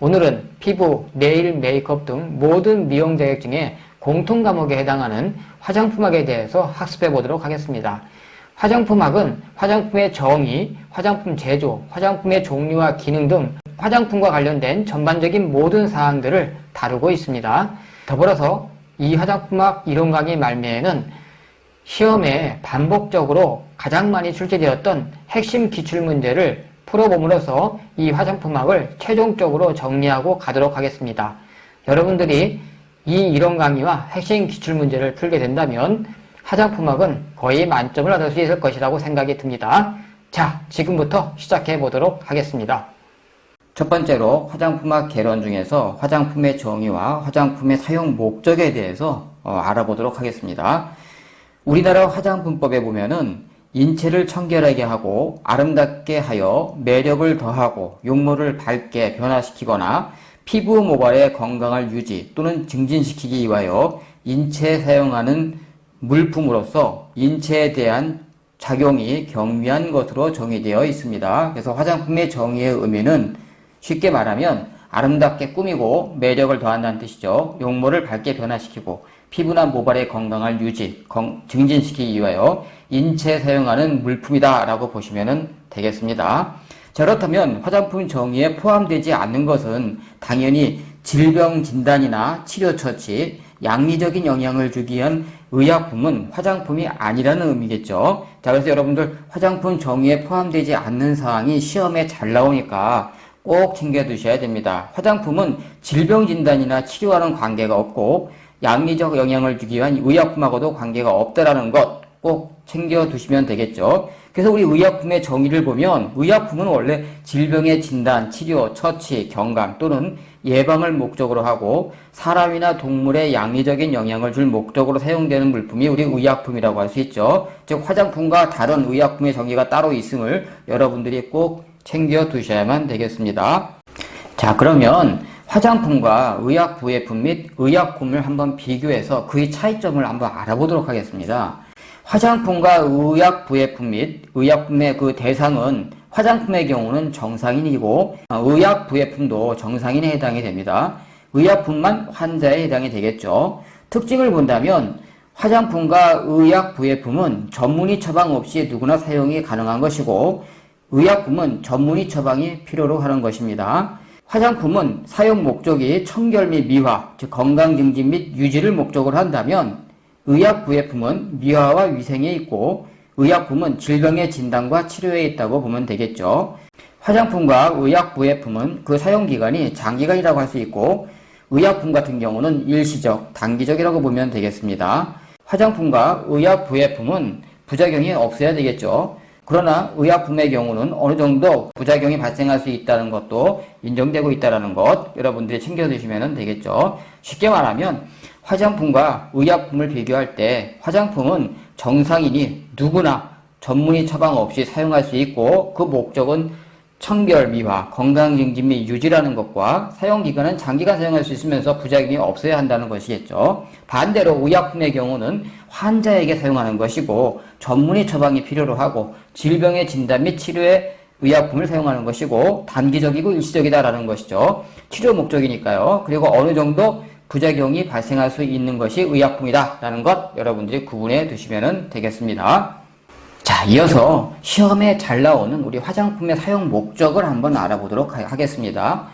오늘은 피부, 네일, 메이크업 등 모든 미용 자격증의 공통 과목에 해당하는 화장품학에 대해서 학습해 보도록 하겠습니다. 화장품학은 화장품의 정의, 화장품 제조, 화장품의 종류와 기능 등 화장품과 관련된 전반적인 모든 사항들을 다루고 있습니다. 더불어서 이 화장품학 이론 강의 말미에는 시험에 반복적으로 가장 많이 출제되었던 핵심 기출문제를 풀어봄으로써 이 화장품학을 최종적으로 정리하고 가도록 하겠습니다. 여러분들이 이 이론 강의와 핵심 기출문제를 풀게 된다면 화장품학은 거의 만점을 얻을 수 있을 것이라고 생각이 듭니다. 자, 지금부터 시작해 보도록 하겠습니다. 첫 번째로 화장품학 개론 중에서 화장품의 정의와 화장품의 사용 목적에 대해서 알아보도록 하겠습니다. 우리나라 화장품법에 보면은 인체를 청결하게 하고 아름답게 하여 매력을 더하고 용모를 밝게 변화시키거나 피부 모발의 건강을 유지 또는 증진시키기 위하여 인체에 사용하는 물품으로서 인체에 대한 작용이 경미한 것으로 정의되어 있습니다. 그래서 화장품의 정의의 의미는 쉽게 말하면 아름답게 꾸미고 매력을 더한다는 뜻이죠. 용모를 밝게 변화시키고 피부나 모발의 건강을 유지, 증진시키기 위하여 인체에 사용하는 물품이다 라고 보시면 되겠습니다. 자, 그렇다면 화장품 정의에 포함되지 않는 것은 당연히 질병 진단이나 치료 처치, 양리적인 영향을 주기 위한 의약품은 화장품이 아니라는 의미겠죠. 자, 그래서 여러분들 화장품 정의에 포함되지 않는 사항이 시험에 잘 나오니까 꼭 챙겨두셔야 됩니다. 화장품은 질병 진단이나 치료와는 관계가 없고 양리적 영향을 주기 위한 의약품하고도 관계가 없다라는 것 꼭 챙겨두시면 되겠죠. 그래서 우리 의약품의 정의를 보면 의약품은 원래 질병의 진단, 치료, 처치, 경감 또는 예방을 목적으로 하고 사람이나 동물의 양리적인 영향을 줄 목적으로 사용되는 물품이 우리 의약품이라고 할 수 있죠. 즉 화장품과 다른 의약품의 정의가 따로 있음을 여러분들이 꼭 챙겨두셔야만 되겠습니다. 자, 그러면 화장품과 의약 부외품 및 의약품을 한번 비교해서 그의 차이점을 한번 알아보도록 하겠습니다. 화장품과 의약 부외품 및 의약품의 그 대상은 화장품의 경우는 정상인이고 의약 부외품도 정상인에 해당이 됩니다. 의약품만 환자에 해당이 되겠죠. 특징을 본다면 화장품과 의약 부외품은 전문의 처방 없이 누구나 사용이 가능한 것이고 의약품은 전문의 처방이 필요로 하는 것입니다. 화장품은 사용 목적이 청결 및 미화, 즉 건강 증진 및 유지를 목적으로 한다면 의약 부외품은 미화와 위생에 있고 의약품은 질병의 진단과 치료에 있다고 보면 되겠죠. 화장품과 의약 부외품은 그 사용기간이 장기간이라고 할 수 있고 의약품 같은 경우는 일시적, 단기적이라고 보면 되겠습니다. 화장품과 의약 부외품은 부작용이 없어야 되겠죠. 그러나 의약품의 경우는 어느 정도 부작용이 발생할 수 있다는 것도 인정되고 있다는 것 여러분들이 챙겨두시면 되겠죠. 쉽게 말하면 화장품과 의약품을 비교할 때 화장품은 정상인이 누구나 전문의 처방 없이 사용할 수 있고 그 목적은 청결, 미화, 건강 증진 및 유지라는 것과 사용기간은 장기간 사용할 수 있으면서 부작용이 없어야 한다는 것이겠죠. 반대로 의약품의 경우는 환자에게 사용하는 것이고 전문의 처방이 필요로 하고 질병의 진단 및 치료에 의약품을 사용하는 것이고 단기적이고 일시적이다라는 것이죠. 치료 목적이니까요. 그리고 어느 정도 부작용이 발생할 수 있는 것이 의약품이다라는 것 여러분들이 구분해 두시면 되겠습니다. 자, 이어서 시험에 잘 나오는 우리 화장품의 사용 목적을 한번 알아보도록 하겠습니다.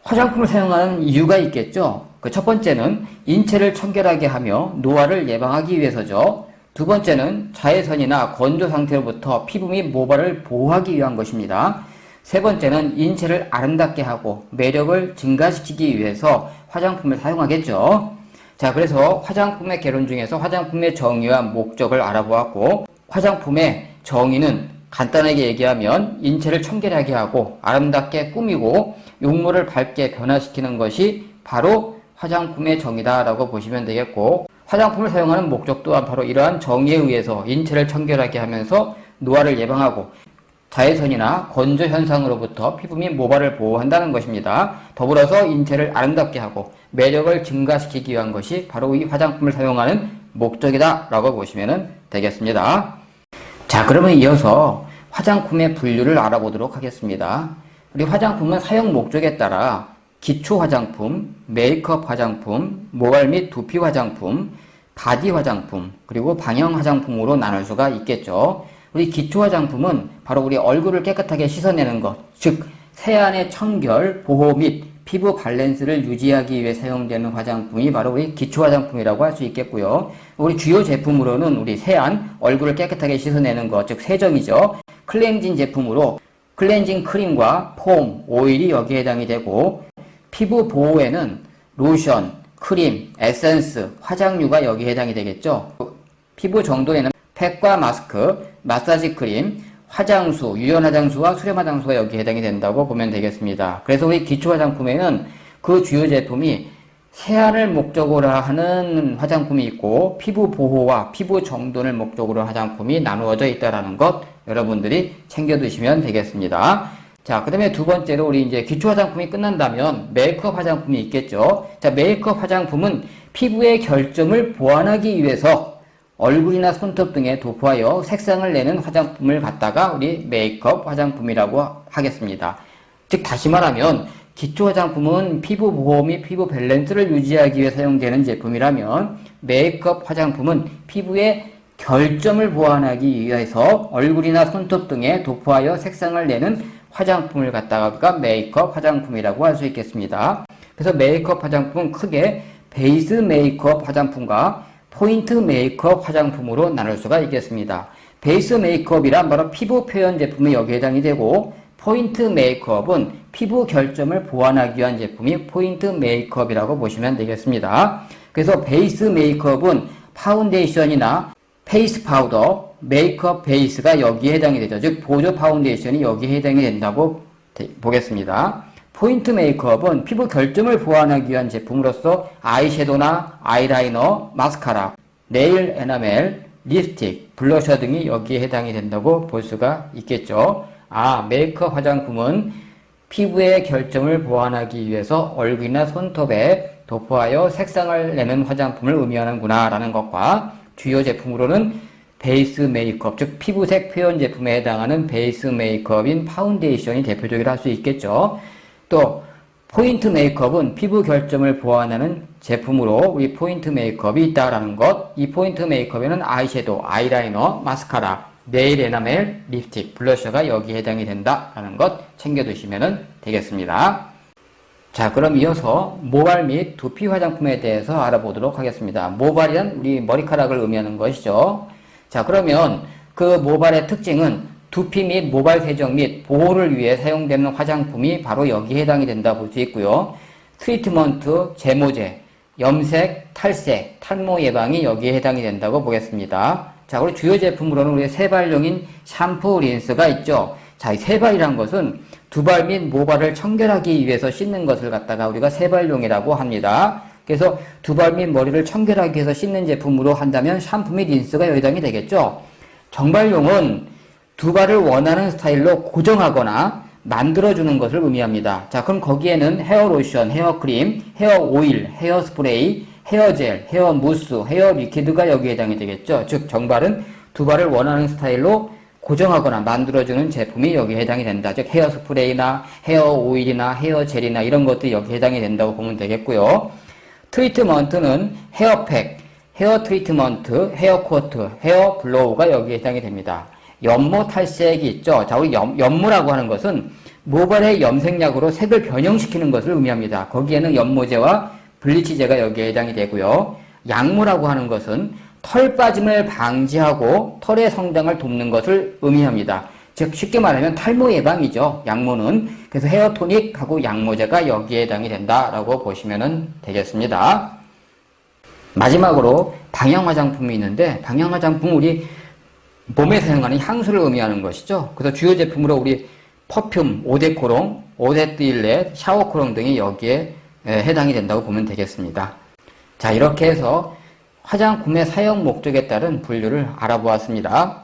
화장품을 사용하는 이유가 있겠죠. 그 첫 번째는 인체를 청결하게 하며 노화를 예방하기 위해서죠. 두 번째는 자외선이나 건조 상태로부터 피부 및 모발을 보호하기 위한 것입니다. 세 번째는 인체를 아름답게 하고 매력을 증가시키기 위해서 화장품을 사용하겠죠. 자, 그래서 화장품의 개론 중에서 화장품의 정의와 목적을 알아보았고 화장품의 정의는 간단하게 얘기하면 인체를 청결하게 하고 아름답게 꾸미고 용모를 밝게 변화시키는 것이 바로 화장품의 정의다라고 보시면 되겠고 화장품을 사용하는 목적 또한 바로 이러한 정의에 의해서 인체를 청결하게 하면서 노화를 예방하고 자외선이나 건조 현상으로부터 피부 및 모발을 보호한다는 것입니다. 더불어서 인체를 아름답게 하고 매력을 증가시키기 위한 것이 바로 이 화장품을 사용하는 목적이다 라고 보시면 되겠습니다. 자, 그러면 이어서 화장품의 분류를 알아보도록 하겠습니다. 우리 화장품은 사용 목적에 따라 기초 화장품, 메이크업 화장품, 모발 및 두피 화장품, 바디 화장품, 그리고 방향 화장품으로 나눌 수가 있겠죠. 우리 기초 화장품은 바로 우리 얼굴을 깨끗하게 씻어내는 것, 즉 세안의 청결, 보호 및 피부 밸런스를 유지하기 위해 사용되는 화장품이 바로 우리 기초 화장품이라고 할 수 있겠고요. 우리 주요 제품으로는 우리 세안, 얼굴을 깨끗하게 씻어내는 것, 즉 세정이죠. 클렌징 제품으로 클렌징 크림과 폼, 오일이 여기에 해당이 되고, 피부 보호에는 로션, 크림, 에센스, 화장류가 여기에 해당이 되겠죠. 피부 정돈에는 팩과 마스크, 마사지 크림, 화장수, 유연 화장수와 수렴 화장수가 여기에 해당이 된다고 보면 되겠습니다. 그래서 우리 기초 화장품에는 그 주요 제품이 세안을 목적으로 하는 화장품이 있고 피부 보호와 피부 정돈을 목적으로 하는 화장품이 나누어져 있다는 것 여러분들이 챙겨두시면 되겠습니다. 자, 그 다음에 두 번째로 우리 이제 기초 화장품이 끝난다면 메이크업 화장품이 있겠죠. 자, 메이크업 화장품은 피부의 결점을 보완하기 위해서 얼굴이나 손톱 등에 도포하여 색상을 내는 화장품을 갖다가 우리 메이크업 화장품이라고 하겠습니다. 즉 다시 말하면 기초 화장품은 피부 보호 및 피부 밸런스를 유지하기 위해 사용되는 제품이라면 메이크업 화장품은 피부의 결점을 보완하기 위해서 얼굴이나 손톱 등에 도포하여 색상을 내는 화장품을 갖다가 우리가 메이크업 화장품이라고 할 수 있겠습니다. 그래서 메이크업 화장품은 크게 베이스 메이크업 화장품과 포인트 메이크업 화장품으로 나눌 수가 있겠습니다. 베이스 메이크업이란 바로 피부 표현 제품이 여기에 해당이 되고, 포인트 메이크업은 피부 결점을 보완하기 위한 제품이 포인트 메이크업이라고 보시면 되겠습니다. 그래서 베이스 메이크업은 파운데이션이나 페이스 파우더, 메이크업 베이스가 여기에 해당이 되죠. 즉 보조 파운데이션이 여기에 해당이 된다고 보겠습니다. 포인트 메이크업은 피부 결점을 보완하기 위한 제품으로서 아이섀도우나 아이라이너, 마스카라, 네일 에나멜, 립스틱, 블러셔 등이 여기에 해당이 된다고 볼 수가 있겠죠. 아, 메이크업 화장품은 피부의 결점을 보완하기 위해서 얼굴이나 손톱에 도포하여 색상을 내는 화장품을 의미하는구나 라는 것과, 주요 제품으로는 베이스 메이크업, 즉 피부색 표현 제품에 해당하는 베이스 메이크업인 파운데이션이 대표적이라 할 수 있겠죠. 또 포인트 메이크업은 피부 결점을 보완하는 제품으로 우리 포인트 메이크업이 있다라는 것, 이 포인트 메이크업에는 아이섀도우, 아이라이너, 마스카라, 네일 에나멜, 립스틱, 블러셔가 여기에 해당이 된다라는 것 챙겨두시면 되겠습니다. 자, 그럼 이어서 모발 및 두피 화장품에 대해서 알아보도록 하겠습니다. 모발이란 우리 머리카락을 의미하는 것이죠. 자, 그러면 그 모발의 특징은 두피 및 모발 세정 및 보호를 위해 사용되는 화장품이 바로 여기에 해당이 된다 볼 수 있고요. 트리트먼트, 제모제, 염색, 탈색, 탈모 예방이 여기에 해당이 된다고 보겠습니다. 자, 우리 주요 제품으로는 우리 세발용인 샴푸, 린스가 있죠. 자, 이 세발이란 것은 두발 및 모발을 청결하기 위해서 씻는 것을 갖다가 우리가 세발용이라고 합니다. 그래서 두발 및 머리를 청결하기 위해서 씻는 제품으로 한다면 샴푸 및 린스가 해당이 되겠죠. 정발용은 두발을 원하는 스타일로 고정하거나 만들어주는 것을 의미합니다. 자, 그럼 거기에는 헤어 로션, 헤어 크림, 헤어 오일, 헤어 스프레이, 헤어 젤, 헤어 무스, 헤어 리퀴드가 여기에 해당이 되겠죠. 즉 정발은 두발을 원하는 스타일로 고정하거나 만들어주는 제품이 여기에 해당이 된다. 즉 헤어 스프레이나 헤어 오일이나 헤어 젤이나 이런 것들이 여기에 해당이 된다고 보면 되겠고요. 트리트먼트는 헤어팩, 헤어 트리트먼트, 헤어 코트, 헤어 블로우가 여기에 해당이 됩니다. 연모 탈색이 있죠. 자, 우리 연모라고 하는 것은 모발의 염색약으로 색을 변형시키는 것을 의미합니다. 거기에는 연모제와 블리치제가 여기에 해당이 되고요. 양모라고 하는 것은 털 빠짐을 방지하고 털의 성장을 돕는 것을 의미합니다. 즉 쉽게 말하면 탈모 예방이죠. 양모는. 그래서 헤어토닉하고 양모제가 여기에 해당이 된다라고 보시면 되겠습니다. 마지막으로 방향 화장품이 있는데, 방향 화장품은 우리 몸에 사용하는 향수를 의미하는 것이죠. 그래서 주요 제품으로 우리 퍼퓸, 오데코롱, 오데뜨일렛, 샤워코롱 등이 여기에 해당이 된다고 보면 되겠습니다. 자, 이렇게 해서 화장품의 사용 목적에 따른 분류를 알아보았습니다.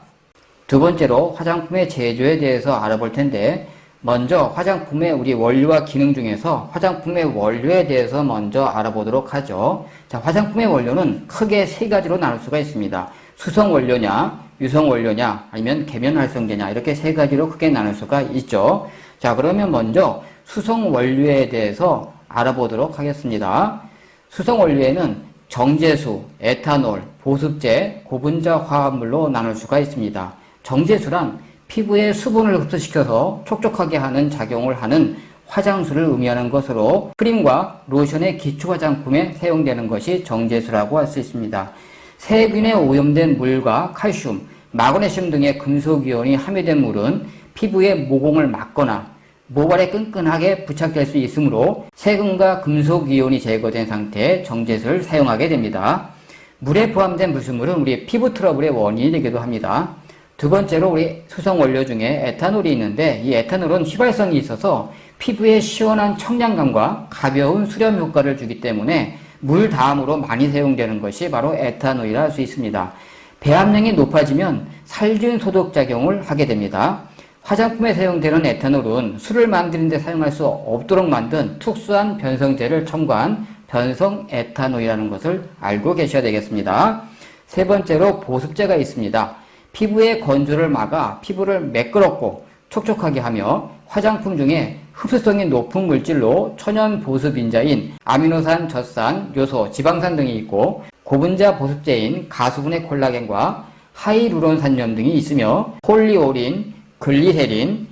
두 번째로 화장품의 제조에 대해서 알아볼 텐데, 먼저 화장품의 우리 원료와 기능 중에서 화장품의 원료에 대해서 먼저 알아보도록 하죠. 자, 화장품의 원료는 크게 세 가지로 나눌 수가 있습니다. 수성 원료냐, 유성 원료냐, 아니면 계면 활성제냐, 이렇게 세 가지로 크게 나눌 수가 있죠. 자, 그러면 먼저 수성 원료에 대해서 알아보도록 하겠습니다. 수성원료에는 정제수, 에탄올, 보습제, 고분자 화합물로 나눌 수가 있습니다. 정제수란 피부에 수분을 흡수시켜서 촉촉하게 하는 작용을 하는 화장수를 의미하는 것으로 크림과 로션의 기초 화장품에 사용되는 것이 정제수라고 할 수 있습니다. 세균에 오염된 물과 칼슘, 마그네슘 등의 금속이온이 함유된 물은 피부의 모공을 막거나 모발에 끈끈하게 부착될 수 있으므로 세균과 금속이온이 제거된 상태의 정제수를 사용하게 됩니다. 물에 포함된 불순물은 우리 피부 트러블의 원인이 되기도 합니다. 두 번째로 우리 수성원료 중에 에탄올이 있는데 이 에탄올은 휘발성이 있어서 피부에 시원한 청량감과 가벼운 수렴 효과를 주기 때문에 물 다음으로 많이 사용되는 것이 바로 에탄올이라 할 수 있습니다. 배합량이 높아지면 살균 소독 작용을 하게 됩니다. 화장품에 사용되는 에탄올은 술을 만드는 데 사용할 수 없도록 만든 특수한 변성제를 첨가한 변성 에탄올이라는 것을 알고 계셔야 되겠습니다. 세 번째로 보습제가 있습니다. 피부의 건조를 막아 피부를 매끄럽고 촉촉하게 하며 화장품 중에 흡수성이 높은 물질로 천연 보습인자인 아미노산, 젖산, 요소, 지방산 등이 있고 고분자 보습제인 가수분해 콜라겐과 하이루론산염 등이 있으며 폴리오린, 글리세린,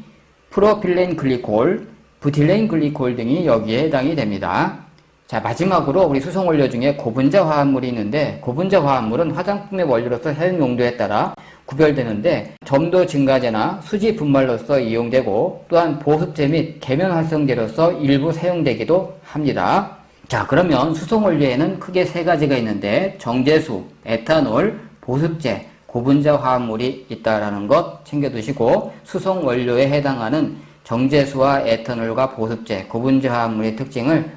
프로필렌 글리콜, 부틸렌 글리콜 등이 여기에 해당이 됩니다. 자, 마지막으로 우리 수성원료 중에 고분자 화합물이 있는데 고분자 화합물은 화장품의 원료로서 사용 용도에 따라 구별되는데 점도 증가제나 수지 분말로서 이용되고 또한 보습제 및 계면 활성제로서 일부 사용되기도 합니다. 자, 그러면 수성원료에는 크게 세 가지가 있는데 정제수, 에탄올, 보습제, 고분자 화합물이 있다라는 것 챙겨두시고 수성원료에 해당하는 정제수와 에탄올과 보습제, 고분자 화합물의 특징을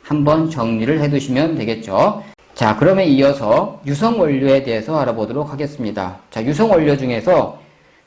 한번 정리를 해두시면 되겠죠. 자, 그러면 이어서 유성원료에 대해서 알아보도록 하겠습니다. 자, 유성원료 중에서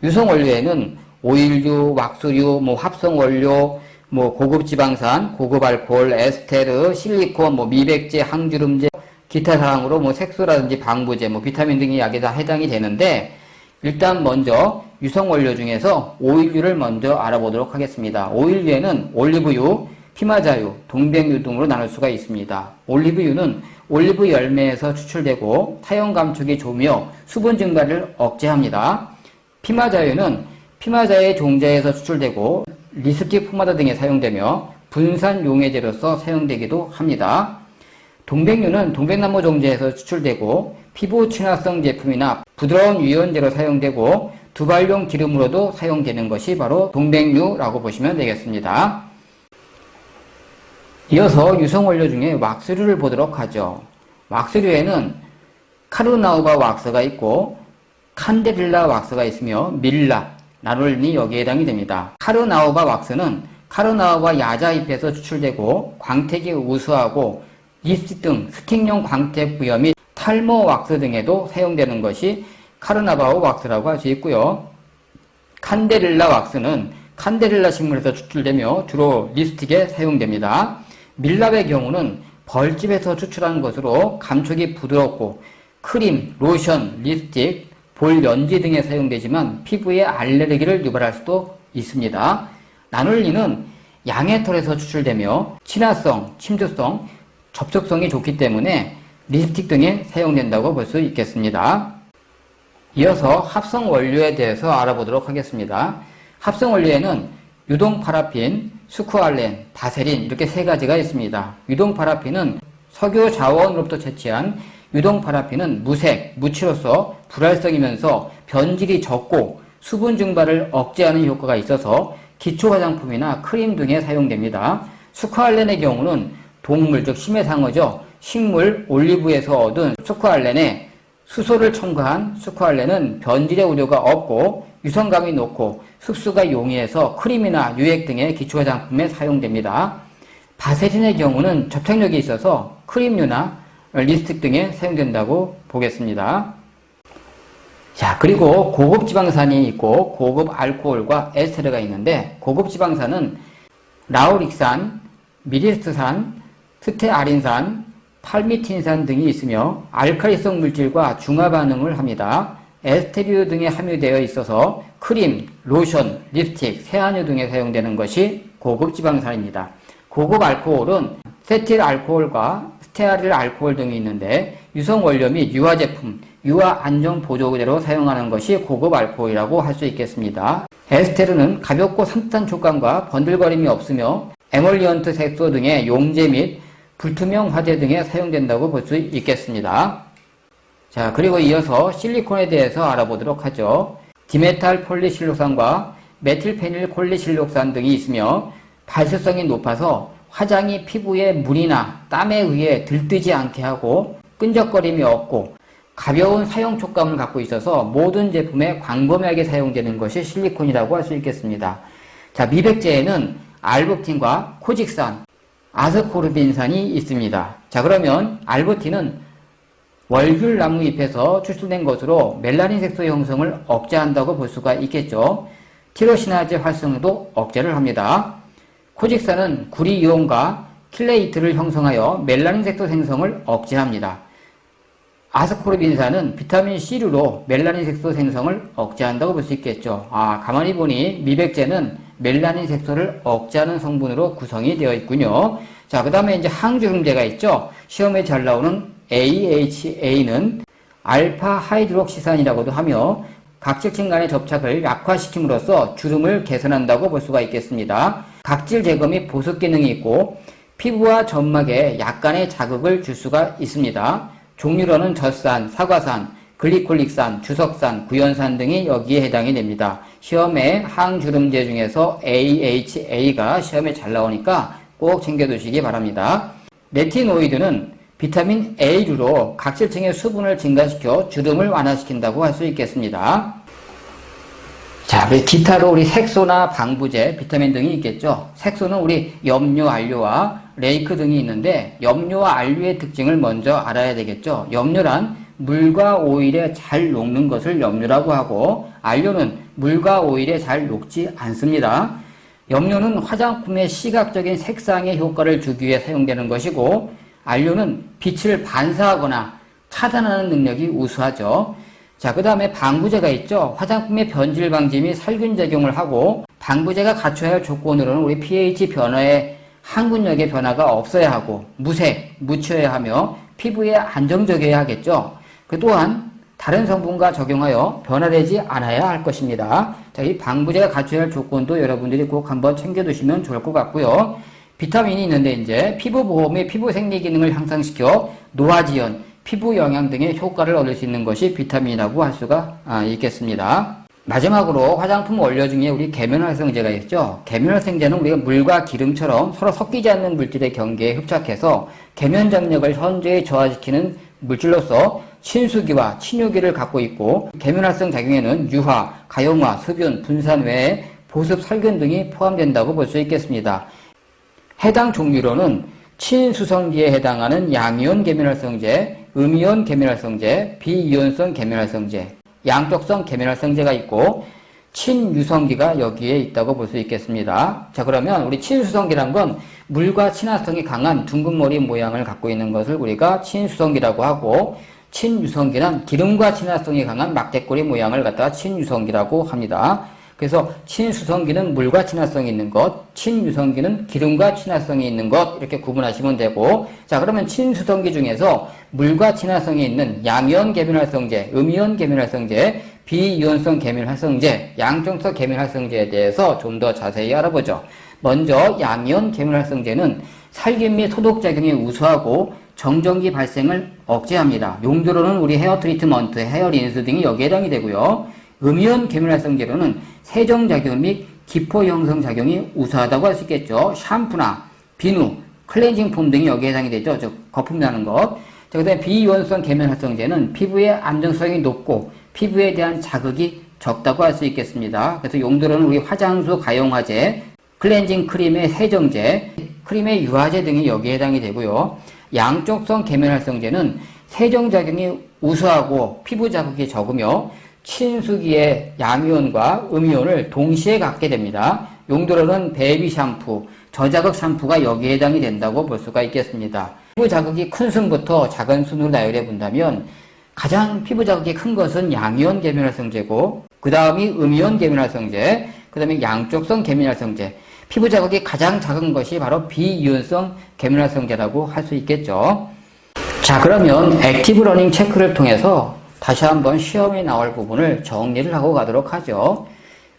유성원료에는 오일류, 왁스류, 합성원료, 고급지방산, 고급알코올, 에스테르, 실리콘, 미백제, 항주름제, 기타 사항으로 색소라든지 방부제, 비타민 등이 약에 다 해당이 되는데 일단 먼저 유성원료 중에서 오일류를 먼저 알아보도록 하겠습니다. 오일류에는 올리브유, 피마자유, 동백유 등으로 나눌 수가 있습니다. 올리브유는 올리브 열매에서 추출되고 사용 감촉이 좋으며 수분 증가를 억제합니다. 피마자유는 피마자의 종자에서 추출되고 립스틱 포마드 등에 사용되며 분산 용해제로서 사용되기도 합니다. 동백유는 동백나무 종자에서 추출되고 피부 친화성 제품이나 부드러운 유연제로 사용되고 두발용 기름으로도 사용되는 것이 바로 동백유라고 보시면 되겠습니다. 이어서 유성원료 중에 왁스류를 보도록 하죠. 왁스류에는 카르나우바 왁스가 있고 칸데릴라 왁스가 있으며 밀랍, 나롤린이 여기에 해당이 됩니다. 카르나우바 왁스는 카르나우바 야자잎에서 추출되고 광택이 우수하고 립스틱 등 스틱용 광택 부여 및 탈모 왁스 등에도 사용되는 것이 카르나바오 왁스라고 할 수 있고요. 칸데릴라 왁스는 칸데릴라 식물에서 추출되며 주로 립스틱에 사용됩니다. 밀랍의 경우는 벌집에서 추출한 것으로 감촉이 부드럽고 크림, 로션, 립스틱, 볼 연지 등에 사용되지만 피부에 알레르기를 유발할 수도 있습니다. 나눌리는 양의 털에서 추출되며 친화성, 침투성, 접촉성이 좋기 때문에 립스틱 등에 사용된다고 볼 수 있겠습니다. 이어서 합성 원료에 대해서 알아보도록 하겠습니다. 합성 원료에는 유동 파라핀, 스쿠알렌, 바세린 이렇게 세 가지가 있습니다. 유동 파라핀은 석유 자원으로부터 채취한 유동 파라핀은 무색, 무치로서 불활성이면서 변질이 적고 수분 증발을 억제하는 효과가 있어서 기초 화장품이나 크림 등에 사용됩니다. 스쿠알렌의 경우는 동물, 즉 심해상어죠. 식물, 올리브에서 얻은 스쿠알렌에 수소를 첨가한 스쿠알렌은 변질의 우려가 없고 유성감이 높고 흡수가 용이해서 크림이나 유액 등의 기초 화장품에 사용됩니다. 바세린의 경우는 접착력이 있어서 크림류나 립스틱 등에 사용된다고 보겠습니다. 자, 그리고 고급 지방산이 있고 고급 알코올과 에스테르가 있는데 고급 지방산은 라우릭산, 미리스트산, 스테아린산, 팔미틴산 등이 있으며 알칼리성 물질과 중화 반응을 합니다. 에스테르 등에 함유되어 있어서 크림, 로션, 립스틱, 세안유 등에 사용되는 것이 고급 지방산입니다. 고급 알코올은 스테틸 알코올과 스테아릴 알코올 등이 있는데 유성 원료 및 유화 제품, 유화 안정 보조제로 사용하는 것이 고급 알코올이라고 할 수 있겠습니다. 에스테르는 가볍고 산뜻한 촉감과 번들거림이 없으며 에멀리언트 색소 등의 용제 및 불투명 화재 등에 사용된다고 볼 수 있겠습니다. 자, 그리고 이어서 실리콘에 대해서 알아보도록 하죠. 디메탈 폴리실록산과 메틸페닐 콜리실록산 등이 있으며 발색성이 높아서 화장이 피부에 물이나 땀에 의해 들뜨지 않게 하고 끈적거림이 없고 가벼운 사용 촉감을 갖고 있어서 모든 제품에 광범위하게 사용되는 것이 실리콘이라고 할 수 있겠습니다. 자, 미백제에는 알부틴과 코직산, 아스코르빈산이 있습니다. 자, 그러면 알부틴은 월귤나무 잎에서 추출된 것으로 멜라닌 색소 형성을 억제한다고 볼 수가 있겠죠. 티로시나제 활성도 억제를 합니다. 코직산은 구리이온과 킬레이트를 형성하여 멜라닌 색소 생성을 억제합니다. 아스코르빈산은 비타민C류로 멜라닌 색소 생성을 억제한다고 볼 수 있겠죠. 가만히 보니 미백제는 멜라닌 색소를 억제하는 성분으로 구성이 되어 있군요. 자, 그 다음에 이제 항주름제가 있죠. 시험에 잘 나오는 AHA는 알파 하이드록시산이라고도 하며 각질층 간의 접착을 약화시킴으로써 주름을 개선한다고 볼 수가 있겠습니다. 각질 제거 및 보습 기능이 있고 피부와 점막에 약간의 자극을 줄 수가 있습니다. 종류로는 젖산, 사과산, 글리콜릭산, 주석산, 구연산 등이 여기에 해당이 됩니다. 시험에 항주름제 중에서 AHA가 시험에 잘 나오니까 꼭 챙겨두시기 바랍니다. 레티노이드는 비타민 A류로 각질층의 수분을 증가시켜 주름을 완화시킨다고 할 수 있겠습니다. 자, 기타로 우리 색소나 방부제, 비타민 등이 있겠죠. 색소는 우리 염료, 안료와 레이크 등이 있는데 염료와 안료의 특징을 먼저 알아야 되겠죠. 염료란 물과 오일에 잘 녹는 것을 염료라고 하고 안료는 물과 오일에 잘 녹지 않습니다. 염료는 화장품의 시각적인 색상의 효과를 주기 위해 사용되는 것이고 안료는 빛을 반사하거나 차단하는 능력이 우수하죠. 자, 그 다음에 방부제가 있죠. 화장품의 변질 방지 및 살균 작용을 하고 방부제가 갖춰야 할 조건으로는 우리 pH 변화에 항균력의 변화가 없어야 하고 무색, 묻혀야 하며 피부에 안정적이어야 하겠죠. 그 또한 다른 성분과 적용하여 변화되지 않아야 할 것입니다. 자, 이 방부제가 갖춰야 할 조건도 여러분들이 꼭 한번 챙겨두시면 좋을 것 같고요. 비타민이 있는데 이제 피부 보호 및 피부 생리 기능을 향상시켜 노화지연, 피부 영양 등의 효과를 얻을 수 있는 것이 비타민이라고 할 수가 있겠습니다. 마지막으로 화장품 원료 중에 우리 계면활성제가 있죠. 계면활성제는 우리가 물과 기름처럼 서로 섞이지 않는 물질의 경계에 흡착해서 계면 장력을 현저히 저하시키는 물질로서 친수기와 친유기를 갖고 있고 계면활성 작용에는 유화, 가용화, 흡윤, 분산 외에 보습, 살균 등이 포함된다고 볼 수 있겠습니다. 해당 종류로는 친수성기에 해당하는 양이온 계면활성제, 음이온 계면활성제, 비이온성 계면활성제, 양쪽성 계면활성제가 있고 친유성기가 여기에 있다고 볼 수 있겠습니다. 자, 그러면 우리 친수성기란 건 물과 친화성이 강한 둥근 머리 모양을 갖고 있는 것을 우리가 친수성기라고 하고 친유성기는 기름과 친화성이 강한 막대꼬리 모양을 갖다가 친유성기라고 합니다. 그래서 친수성기는 물과 친화성이 있는 것, 친유성기는 기름과 친화성이 있는 것 이렇게 구분하시면 되고 자, 그러면 친수성기 중에서 물과 친화성이 있는 양이온 계면활성제, 음이온 계면활성제, 비이온성 계면활성제, 양쪽성 계면활성제에 대해서 좀 더 자세히 알아보죠. 먼저 양이온 계면활성제는 살균 및 소독작용이 우수하고 정전기 발생을 억제합니다. 용도로는 우리 헤어 트리트먼트, 헤어 린스 등이 여기에 해당이 되고요. 음이온 계면활성제로는 세정작용 및 기포 형성 작용이 우수하다고 할 수 있겠죠. 샴푸나 비누, 클렌징 폼 등이 여기에 해당이 되죠. 즉 거품 나는 것. 자, 그 다음에 비이온성 계면활성제는 피부의 안정성이 높고 피부에 대한 자극이 적다고 할 수 있겠습니다. 그래서 용도로는 우리 화장수 가용화제, 클렌징 크림의 세정제, 크림의 유화제 등이 여기에 해당이 되고요. 양쪽성 계면활성제는 세정작용이 우수하고 피부 자극이 적으며 친수기의 양이온과 음이온을 동시에 갖게 됩니다. 용도로는 베이비 샴푸, 저자극 샴푸가 여기에 해당이 된다고 볼 수가 있겠습니다. 피부 자극이 큰 순부터 작은 순으로 나열해 본다면 가장 피부 자극이 큰 것은 양이온 계면활성제고 그 다음이 음이온 계면활성제, 그 다음에 양쪽성 계면활성제. 피부 자극이 가장 작은 것이 바로 비이온성 계면활성제라고 할 수 있겠죠. 자, 그러면 액티브 러닝 체크를 통해서 다시 한번 시험에 나올 부분을 정리를 하고 가도록 하죠.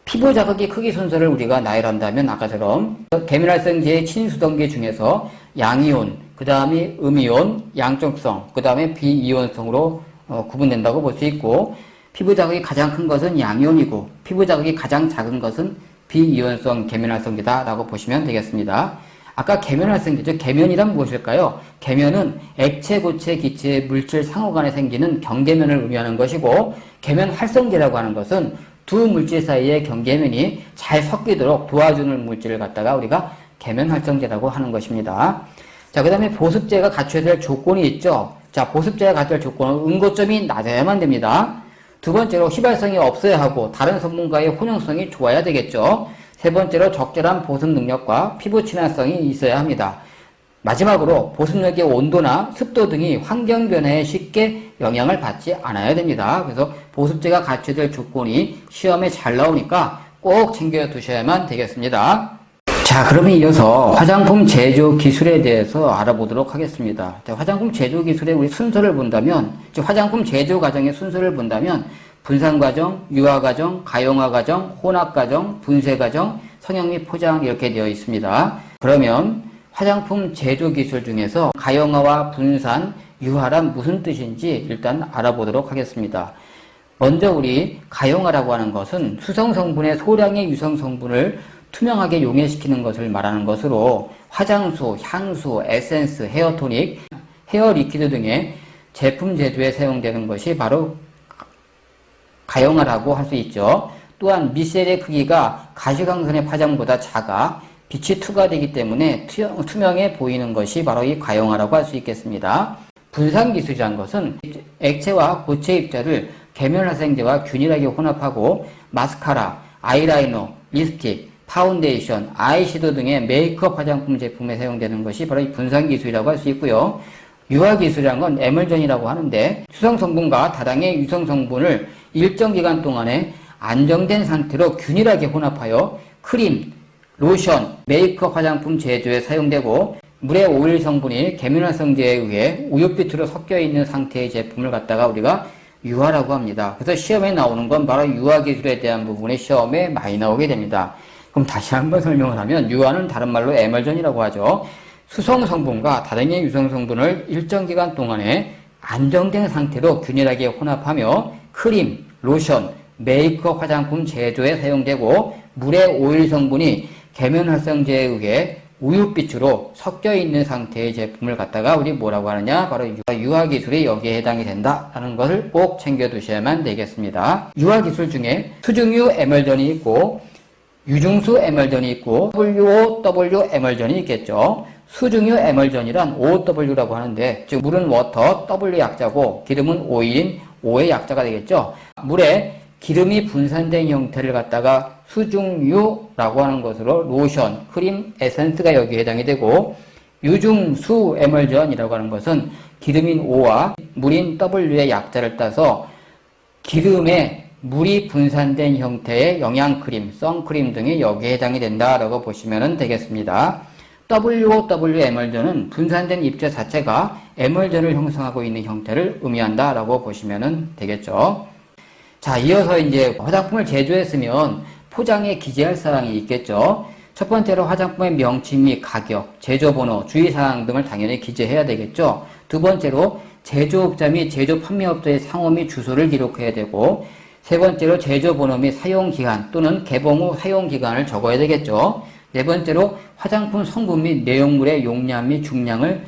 피부 자극의 크기 순서를 우리가 나열한다면 아까처럼 계면활성제의 친수동기 중에서 양이온, 그 다음에 음이온, 양쪽성, 그 다음에 비이온성으로 구분된다고 볼 수 있고, 피부 자극이 가장 큰 것은 양이온이고 피부 자극이 가장 작은 것은 비이온성 계면활성제다라고 보시면 되겠습니다. 아까 계면활성제, 즉 계면이란 무엇일까요? 계면은 액체, 고체, 기체, 물질 상호 간에 생기는 경계면을 의미하는 것이고, 계면활성제라고 하는 것은 두 물질 사이의 경계면이 잘 섞이도록 도와주는 물질을 갖다가 우리가 계면활성제라고 하는 것입니다. 자, 그 다음에 보습제가 갖춰야 될 조건이 있죠. 자, 보습제가 갖춰야 될 조건은 응고점이 낮아야만 됩니다. 두 번째로 휘발성이 없어야 하고 다른 성분과의 혼용성이 좋아야 되겠죠. 세 번째로 적절한 보습 능력과 피부 친화성이 있어야 합니다. 마지막으로 보습력의 온도나 습도 등이 환경 변화에 쉽게 영향을 받지 않아야 됩니다. 그래서 보습제가 갖춰야 될 조건이 시험에 잘 나오니까 꼭 챙겨 두셔야만 되겠습니다. 자, 그러면 이어서 화장품 제조 기술에 대해서 알아보도록 하겠습니다. 자, 화장품 제조 기술의 우리 순서를 본다면, 즉 화장품 제조 과정의 순서를 본다면 분산 과정, 유화 과정, 가용화 과정, 혼합 과정, 분쇄 과정, 성형 및 포장 이렇게 되어 있습니다. 그러면 화장품 제조 기술 중에서 가용화와 분산, 유화란 무슨 뜻인지 일단 알아보도록 하겠습니다. 먼저 우리 가용화라고 하는 것은 수성 성분의 소량의 유성 성분을 투명하게 용해시키는 것을 말하는 것으로 화장수, 향수, 에센스, 헤어토닉, 헤어 리퀴드 등의 제품 제조에 사용되는 것이 바로 가용화라고 할 수 있죠. 또한 미셀의 크기가 가시광선의 파장보다 작아 빛이 투과되기 때문에 투명해 보이는 것이 바로 이 가용화라고 할 수 있겠습니다. 분산 기술이란 것은 액체와 고체 입자를 계면활성제와 균일하게 혼합하고 마스카라, 아이라이너, 립스틱, 파운데이션, 아이섀도우 등의 메이크업 화장품 제품에 사용되는 것이 바로 이 분산 기술이라고 할 수 있고요. 유화 기술이란 건 에멀전이라고 하는데 수성 성분과 다량의 유성 성분을 일정 기간 동안에 안정된 상태로 균일하게 혼합하여 크림, 로션, 메이크업 화장품 제조에 사용되고, 물의 오일 성분이 계면활성제에 의해 우윳빛으로 섞여 있는 상태의 제품을 갖다가 우리가 유화라고 합니다. 그래서 시험에 나오는 건 바로 유화 기술에 대한 부분이 시험에 많이 나오게 됩니다. 그럼 다시 한번 설명을 하면 유화는 다른 말로 에멀전이라고 하죠. 수성 성분과 다량의 유성 성분을 일정 기간 동안에 안정된 상태로 균일하게 혼합하며 크림, 로션, 메이크업 화장품 제조에 사용되고, 물의 오일 성분이 계면활성제에 의해 우윳빛으로 섞여 있는 상태의 제품을 갖다가 우리 뭐라고 하느냐, 바로 유화 기술이 여기에 해당이 된다라는 것을 꼭 챙겨 두셔야만 되겠습니다. 유화 기술 중에 수중유 에멀전이 있고 유중수 에멀전이 있고 WOW 에멀전이 있겠죠. 수중유 에멀전이란 OW라고 하는데, 즉 물은 워터, W 약자고 기름은 오일인 O의 약자가 되겠죠. 물에 기름이 분산된 형태를 갖다가 수중유라고 하는 것으로 로션, 크림, 에센스가 여기에 해당이 되고, 유중수 에멀전이라고 하는 것은 기름인 O와 물인 W의 약자를 따서 기름에 물이 분산된 형태의 영양크림, 선크림 등이 여기에 해당이 된다라고 보시면 되겠습니다. WOW 에멀전은 분산된 입자 자체가 에멀전을 형성하고 있는 형태를 의미한다라고 보시면 되겠죠. 자, 이어서 이제 화장품을 제조했으면 포장에 기재할 사항이 있겠죠. 첫 번째로 화장품의 명칭 및 가격, 제조번호, 주의사항 등을 당연히 기재해야 되겠죠. 두 번째로 제조업자 및 제조 판매업자의 상호 및 주소를 기록해야 되고, 세 번째로 제조번호 및 사용기간 또는 개봉 후 사용기간을 적어야 되겠죠. 네 번째로 화장품 성분 및 내용물의 용량 및 중량을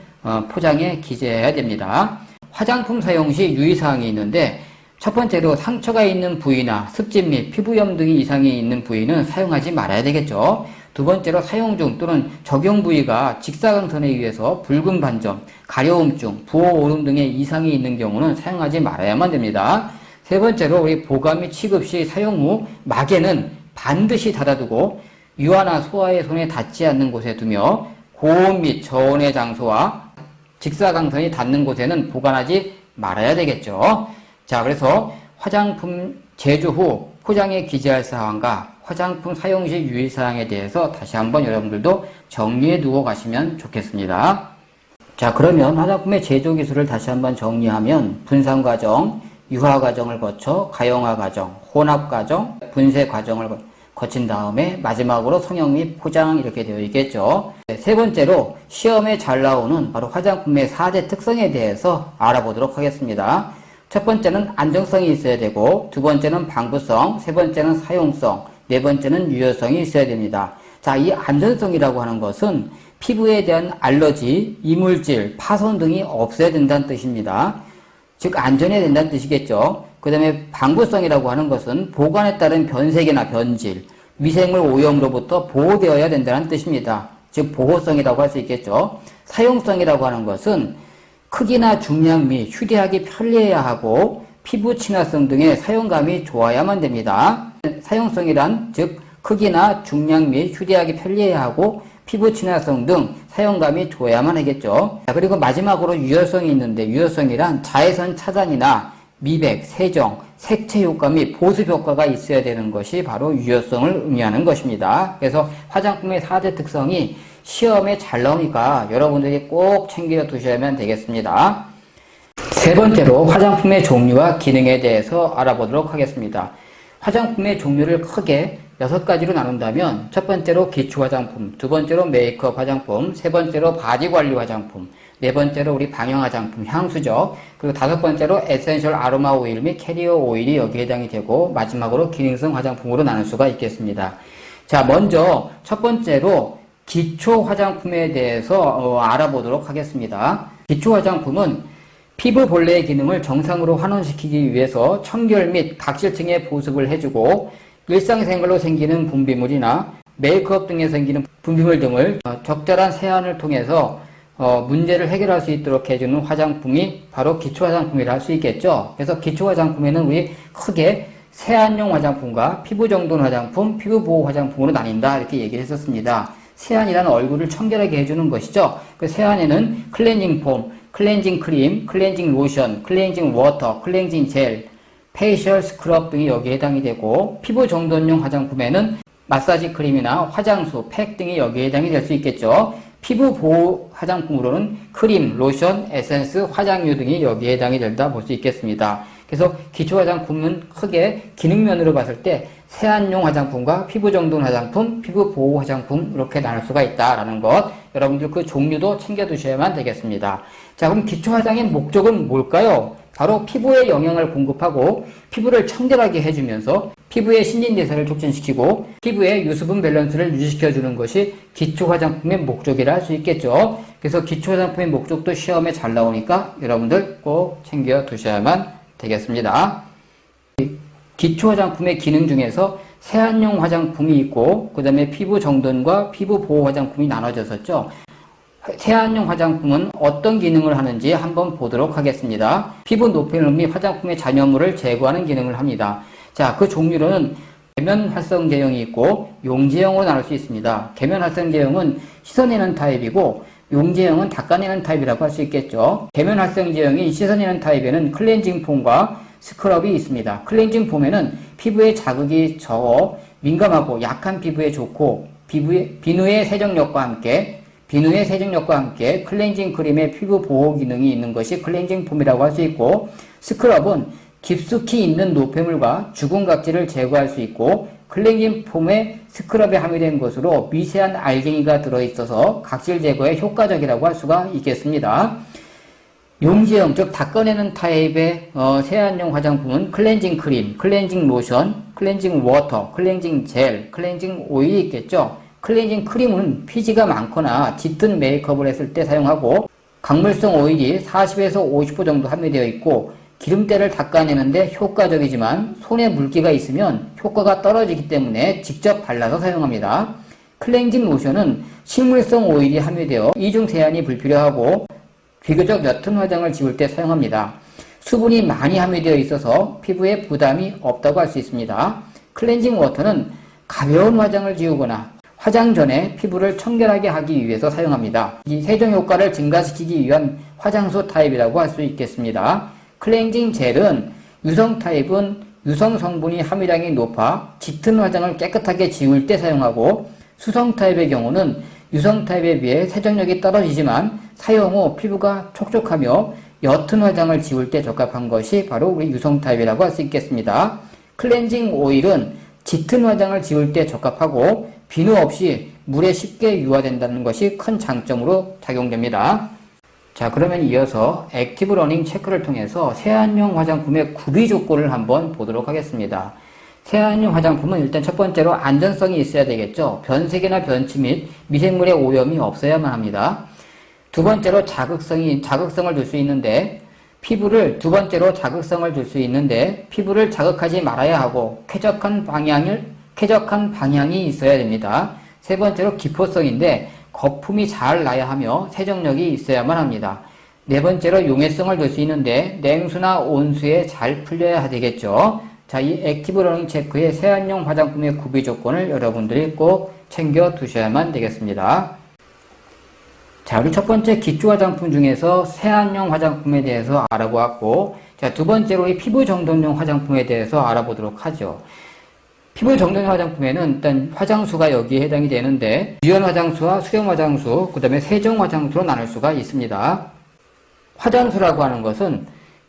포장에 기재해야 됩니다. 화장품 사용 시 유의사항이 있는데, 첫 번째로 상처가 있는 부위나 습진 및 피부염 등의 이상이 있는 부위는 사용하지 말아야 되겠죠. 두 번째로 사용 중 또는 적용 부위가 직사광선에 의해서 붉은 반점, 가려움증, 부어오름 등의 이상이 있는 경우는 사용하지 말아야만 됩니다. 세 번째로 우리 보관 및 취급 시 사용 후 막에는 반드시 닫아두고 유아나 소아의 손에 닿지 않는 곳에 두며 고온 및 저온의 장소와 직사광선이 닿는 곳에는 보관하지 말아야 되겠죠. 자, 그래서 화장품 제조 후 포장에 기재할 사항과 화장품 사용 시 유의사항에 대해서 다시 한번 여러분들도 정리해 두고 가시면 좋겠습니다. 자, 그러면 화장품의 제조 기술을 다시 한번 정리하면 분산 과정, 유화 과정을 거쳐 가용화 과정, 혼합 과정, 분쇄 과정을 거친 다음에 마지막으로 성형 및 포장 이렇게 되어 있겠죠. 세 번째로 시험에 잘 나오는 바로 화장품의 4대 특성에 대해서 알아보도록 하겠습니다. 첫 번째는 안정성이 있어야 되고, 두 번째는 방부성, 세 번째는 사용성, 네 번째는 유효성이 있어야 됩니다. 자, 이 안전성이라고 하는 것은 피부에 대한 알러지, 이물질, 파손 등이 없어야 된다는 뜻입니다. 즉 안전해야 된다는 뜻이겠죠. 그 다음에 방부성이라고 하는 것은 보관에 따른 변색이나 변질, 미생물 오염으로부터 보호되어야 된다는 뜻입니다. 즉 보호성이라고 할 수 있겠죠. 사용성이라고 하는 것은 크기나 중량 및 휴대하기 편리해야 하고 피부 친화성 등의 사용감이 좋아야만 됩니다. 사용성이란 즉 크기나 중량 및 휴대하기 편리해야 하고 피부 친화성 등 사용감이 좋아야만 하겠죠. 그리고 마지막으로 유효성이 있는데, 유효성이란 자외선 차단이나 미백, 세정, 색채 효과 및 보습 효과가 있어야 되는 것이 바로 유효성을 의미하는 것입니다. 그래서 화장품의 4대 특성이 시험에 잘 나오니까 여러분들이 꼭 챙겨 두셔야만 되겠습니다. 세 번째로 화장품의 종류와 기능에 대해서 알아보도록 하겠습니다. 화장품의 종류를 크게 6가지로 나눈다면, 첫 번째로 기초 화장품, 두 번째로 메이크업 화장품, 세 번째로 바디 관리 화장품, 네 번째로 우리 방향 화장품, 향수죠. 그리고 다섯 번째로 에센셜 아로마 오일 및 캐리어 오일이 여기에 해당이 되고, 마지막으로 기능성 화장품으로 나눌 수가 있겠습니다. 자, 먼저 첫 번째로 기초 화장품에 대해서 알아보도록 하겠습니다. 기초 화장품은 피부 본래의 기능을 정상으로 환원시키기 위해서 청결 및 각질층의 보습을 해주고, 일상생활로 생기는 분비물이나 메이크업 등에 생기는 분비물 등을 적절한 세안을 통해서 문제를 해결할 수 있도록 해주는 화장품이 바로 기초 화장품이라 할 수 있겠죠. 그래서 기초 화장품에는 우리 크게 세안용 화장품과 피부 정돈 화장품, 피부 보호 화장품으로 나뉜다 이렇게 얘기를 했었습니다. 세안이란 얼굴을 청결하게 해주는 것이죠. 그 세안에는 클렌징 폼, 클렌징 크림, 클렌징 로션, 클렌징 워터, 클렌징 젤, 페이셜 스크럽 등이 여기에 해당이 되고, 피부 정돈용 화장품에는 마사지 크림이나 화장수, 팩 등이 여기에 해당이 될 수 있겠죠. 피부 보호 화장품으로는 크림, 로션, 에센스, 화장유 등이 여기에 해당이 된다 볼 수 있겠습니다. 그래서 기초 화장품은 크게 기능면으로 봤을 때 세안용 화장품과 피부 정돈 화장품, 피부 보호 화장품 이렇게 나눌 수가 있다라는 것, 여러분들 그 종류도 챙겨 두셔야만 되겠습니다. 자, 그럼 기초 화장의 목적은 뭘까요? 바로 피부에 영양을 공급하고 피부를 청결하게 해주면서 피부의 신진대사를 촉진시키고 피부의 유수분 밸런스를 유지시켜주는 것이 기초 화장품의 목적이라 할 수 있겠죠. 그래서 기초 화장품의 목적도 시험에 잘 나오니까 여러분들 꼭 챙겨 두셔야만 되겠습니다. 기초 화장품의 기능 중에서 세안용 화장품이 있고, 그 다음에 피부 정돈과 피부 보호 화장품이 나눠졌었죠. 세안용 화장품은 어떤 기능을 하는지 한번 보도록 하겠습니다. 피부 노폐물 및 화장품의 잔여물을 제거하는 기능을 합니다. 자, 그 종류로는 계면 활성 제형이 있고 용제형으로 나눌 수 있습니다. 계면 활성 제형은 씻어내는 타입이고 용제형은 닦아내는 타입이라고 할 수 있겠죠. 계면 활성 제형인 씻어내는 타입에는 클렌징 폼과 스크럽이 있습니다. 클렌징 폼에는 피부에 자극이 적어 민감하고 약한 피부에 좋고, 비누의 세정력과 함께 클렌징 크림의 피부 보호 기능이 있는 것이 클렌징 폼이라고 할 수 있고, 스크럽은 깊숙이 있는 노폐물과 죽은 각질을 제거할 수 있고, 클렌징 폼에 스크럽에 함유된 것으로 미세한 알갱이가 들어있어서 각질 제거에 효과적이라고 할 수가 있겠습니다. 용제형, 즉 닦아내는 타입의 세안용 화장품은 클렌징 크림, 클렌징 로션, 클렌징 워터, 클렌징 젤, 클렌징 오일이 있겠죠. 클렌징 크림은 피지가 많거나 짙은 메이크업을 했을 때 사용하고, 강물성 오일이 40에서 50% 정도 함유되어 있고, 기름때를 닦아내는데 효과적이지만 손에 물기가 있으면 효과가 떨어지기 때문에 직접 발라서 사용합니다. 클렌징 로션은 식물성 오일이 함유되어 이중 세안이 불필요하고 비교적 옅은 화장을 지울 때 사용합니다. 수분이 많이 함유되어 있어서 피부에 부담이 없다고 할 수 있습니다. 클렌징 워터는 가벼운 화장을 지우거나 화장 전에 피부를 청결하게 하기 위해서 사용합니다. 이 세정 효과를 증가시키기 위한 화장수 타입이라고 할 수 있겠습니다. 클렌징 젤은 유성 타입은 유성 성분이 함유량이 높아 짙은 화장을 깨끗하게 지울 때 사용하고, 수성 타입의 경우는 유성 타입에 비해 세정력이 떨어지지만 사용 후 피부가 촉촉하며 옅은 화장을 지울 때 적합한 것이 바로 우리 유성 타입이라고 할 수 있겠습니다. 클렌징 오일은 짙은 화장을 지울 때 적합하고 비누 없이 물에 쉽게 유화된다는 것이 큰 장점으로 작용됩니다. 자, 그러면 이어서 액티브 러닝 체크를 통해서 세안용 화장품의 구비 조건을 한번 보도록 하겠습니다. 세안용 화장품은 일단 첫 번째로 안전성이 있어야 되겠죠. 변색이나 변치 및 미생물의 오염이 없어야만 합니다. 두 번째로 자극성을 줄 수 있는데, 피부를 자극하지 말아야 하고 쾌적한 방향이 있어야 됩니다. 세 번째로 기포성인데 거품이 잘 나야 하며 세정력이 있어야만 합니다. 네 번째로 용해성을 줄 수 있는데 냉수나 온수에 잘 풀려야 되겠죠. 자, 이 액티브 러닝 체크의 세안용 화장품의 구비 조건을 여러분들이 꼭 챙겨 두셔야만 되겠습니다. 자, 우리 첫 번째 기초 화장품 중에서 세안용 화장품에 대해서 알아보았고, 자, 두 번째로 이 피부 정돈용 화장품에 대해서 알아보도록 하죠. 피부 정돈용 화장품에는 일단 화장수가 여기에 해당이 되는데, 유연 화장수와 수렴 화장수, 그 다음에 세정 화장수로 나눌 수가 있습니다. 화장수라고 하는 것은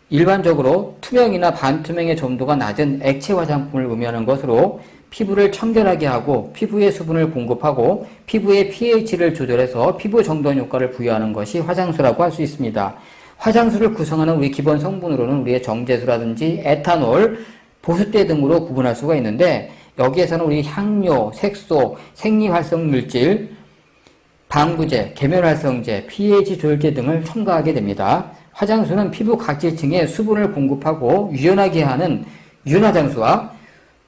일반적으로 투명이나 반투명의 점도가 낮은 액체 화장품을 의미하는 것으로 피부를 청결하게 하고 피부에 수분을 공급하고 피부의 pH를 조절해서 피부 정돈 효과를 부여하는 것이 화장수라고 할 수 있습니다. 화장수를 구성하는 우리 기본 성분으로는 우리의 정제수라든지 에탄올, 보습제 등으로 구분할 수가 있는데, 여기에서는 우리 향료, 색소, 생리활성물질, 방부제, 계면활성제, pH 조절제 등을 첨가하게 됩니다. 화장수는 피부 각질층에 수분을 공급하고 유연하게 하는 윤화장수와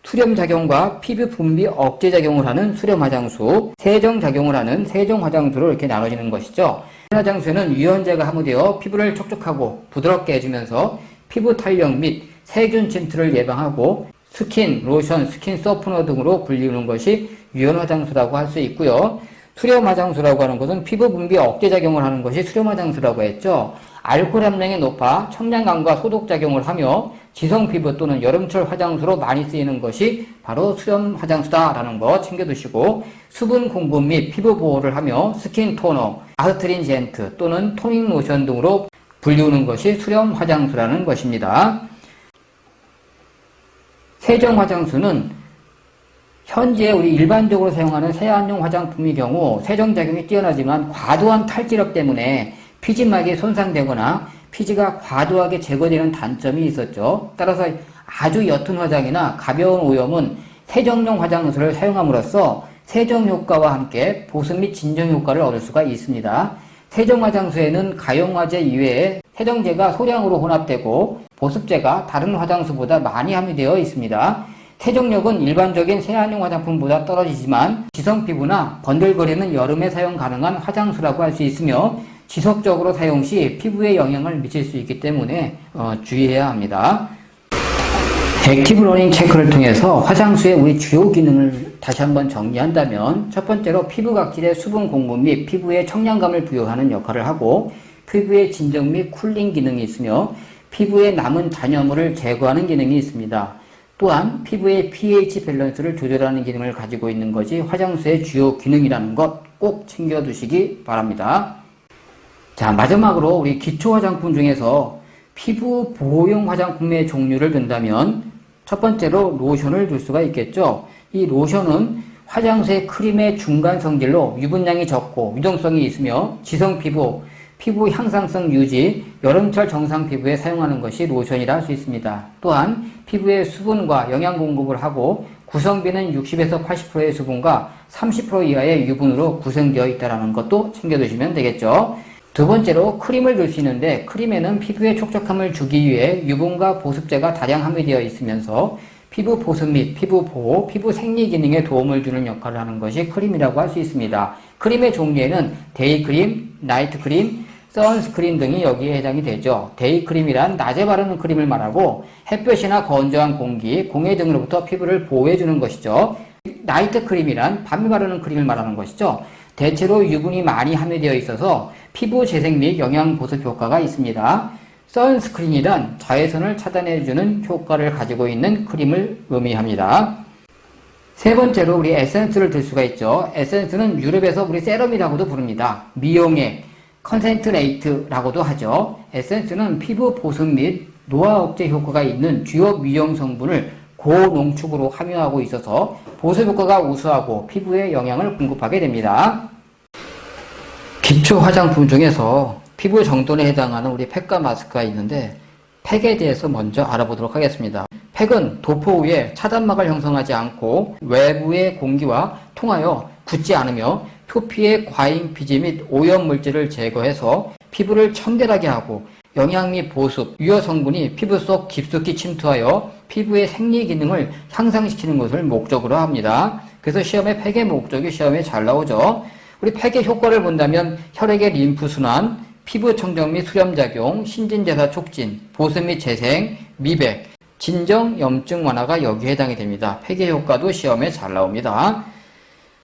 수렴작용과 피부 분비 억제작용을 하는 수렴화장수, 세정작용을 하는 세정화장수로 이렇게 나눠지는 것이죠. 윤화장수에는 유연제가 함유되어 피부를 촉촉하고 부드럽게 해주면서 피부 탄력 및 세균 침투를 예방하고 스킨, 로션, 스킨 소프너 등으로 불리우는 것이 유연화장수라고 할 수 있고요. 수렴화장수라고 하는 것은 피부 분비 억제작용을 하는 것이 수렴화장수라고 했죠. 알코올 함량이 높아 청량감과 소독작용을 하며 지성피부 또는 여름철 화장수로 많이 쓰이는 것이 바로 수렴 화장수다라는 거 챙겨두시고, 수분 공급 및 피부 보호를 하며 스킨 토너, 아스트린젠트 또는 토닝 로션 등으로 불리우는 것이 수렴 화장수라는 것입니다. 세정 화장수는 현재 우리 일반적으로 사용하는 세안용 화장품의 경우 세정작용이 뛰어나지만 과도한 탈지력 때문에 피지막이 손상되거나 피지가 과도하게 제거되는 단점이 있었죠. 따라서 아주 옅은 화장이나 가벼운 오염은 세정용 화장수를 사용함으로써 세정 효과와 함께 보습 및 진정 효과를 얻을 수가 있습니다. 세정 화장수에는 가용화제 이외에 세정제가 소량으로 혼합되고 보습제가 다른 화장수보다 많이 함유되어 있습니다. 세정력은 일반적인 세안용 화장품보다 떨어지지만 지성피부나 번들거리는 여름에 사용 가능한 화장수라고 할 수 있으며 지속적으로 사용 시 피부에 영향을 미칠 수 있기 때문에 주의해야 합니다. 액티브 러닝 체크를 통해서 화장수의 우리 주요 기능을 다시 한번 정리한다면, 첫 번째로 피부 각질의 수분 공급 및 피부에 청량감을 부여하는 역할을 하고, 피부의 진정 및 쿨링 기능이 있으며 피부에 남은 잔여물을 제거하는 기능이 있습니다. 또한 피부의 pH 밸런스를 조절하는 기능을 가지고 있는 것이 화장수의 주요 기능이라는 것 꼭 챙겨두시기 바랍니다. 자, 마지막으로 우리 기초 화장품 중에서 피부 보호용 화장품의 종류를 든다면 첫 번째로 로션을 줄 수가 있겠죠. 이 로션은 화장수의 크림의 중간 성질로 유분량이 적고 유동성이 있으며 지성피부, 피부 향상성 유지, 여름철 정상 피부에 사용하는 것이 로션이라 할 수 있습니다. 또한 피부에 수분과 영양 공급을 하고 구성비는 60에서 80%의 수분과 30% 이하의 유분으로 구성되어 있다는 것도 챙겨두시면 되겠죠. 두 번째로 크림을 줄 수 있는데, 크림에는 피부에 촉촉함을 주기 위해 유분과 보습제가 다량 함유되어 있으면서 피부 보습 및 피부 보호, 피부 생리 기능에 도움을 주는 역할을 하는 것이 크림이라고 할 수 있습니다. 크림의 종류에는 데이크림, 나이트크림, 선스크린 등이 여기에 해당이 되죠. 데이크림이란 낮에 바르는 크림을 말하고 햇볕이나 건조한 공기, 공해 등으로부터 피부를 보호해주는 것이죠. 나이트크림이란 밤에 바르는 크림을 말하는 것이죠. 대체로 유분이 많이 함유되어 있어서 피부 재생 및 영양 보습 효과가 있습니다. 선스크린이란 자외선을 차단해주는 효과를 가지고 있는 크림을 의미합니다. 세 번째로 우리 에센스를 들 수가 있죠. 에센스는 유럽에서 우리 세럼이라고도 부릅니다. 미용액, 컨센트레이트라고도 하죠. 에센스는 피부 보습 및 노화 억제 효과가 있는 주요 미용 성분을 고농축으로 함유하고 있어서 보습 효과가 우수하고 피부에 영향을 공급하게 됩니다. 기초 화장품 중에서 피부 정돈에 해당하는 우리 팩과 마스크가 있는데 팩에 대해서 먼저 알아보도록 하겠습니다. 팩은 도포 후에 차단막을 형성하지 않고 외부의 공기와 통하여 굳지 않으며 표피의 과잉 피지 및 오염 물질을 제거해서 피부를 청결하게 하고 영양 및 보습, 유효 성분이 피부 속 깊숙이 침투하여 피부의 생리 기능을 향상시키는 것을 목적으로 합니다. 그래서 시험에 팩의 목적이 시험에 잘 나오죠. 우리 팩의 효과를 본다면 혈액의 림프 순환, 피부 청정 및 수렴작용, 신진대사 촉진, 보습 및 재생, 미백, 진정, 염증 완화가 여기에 해당이 됩니다. 팩의 효과도 시험에 잘 나옵니다.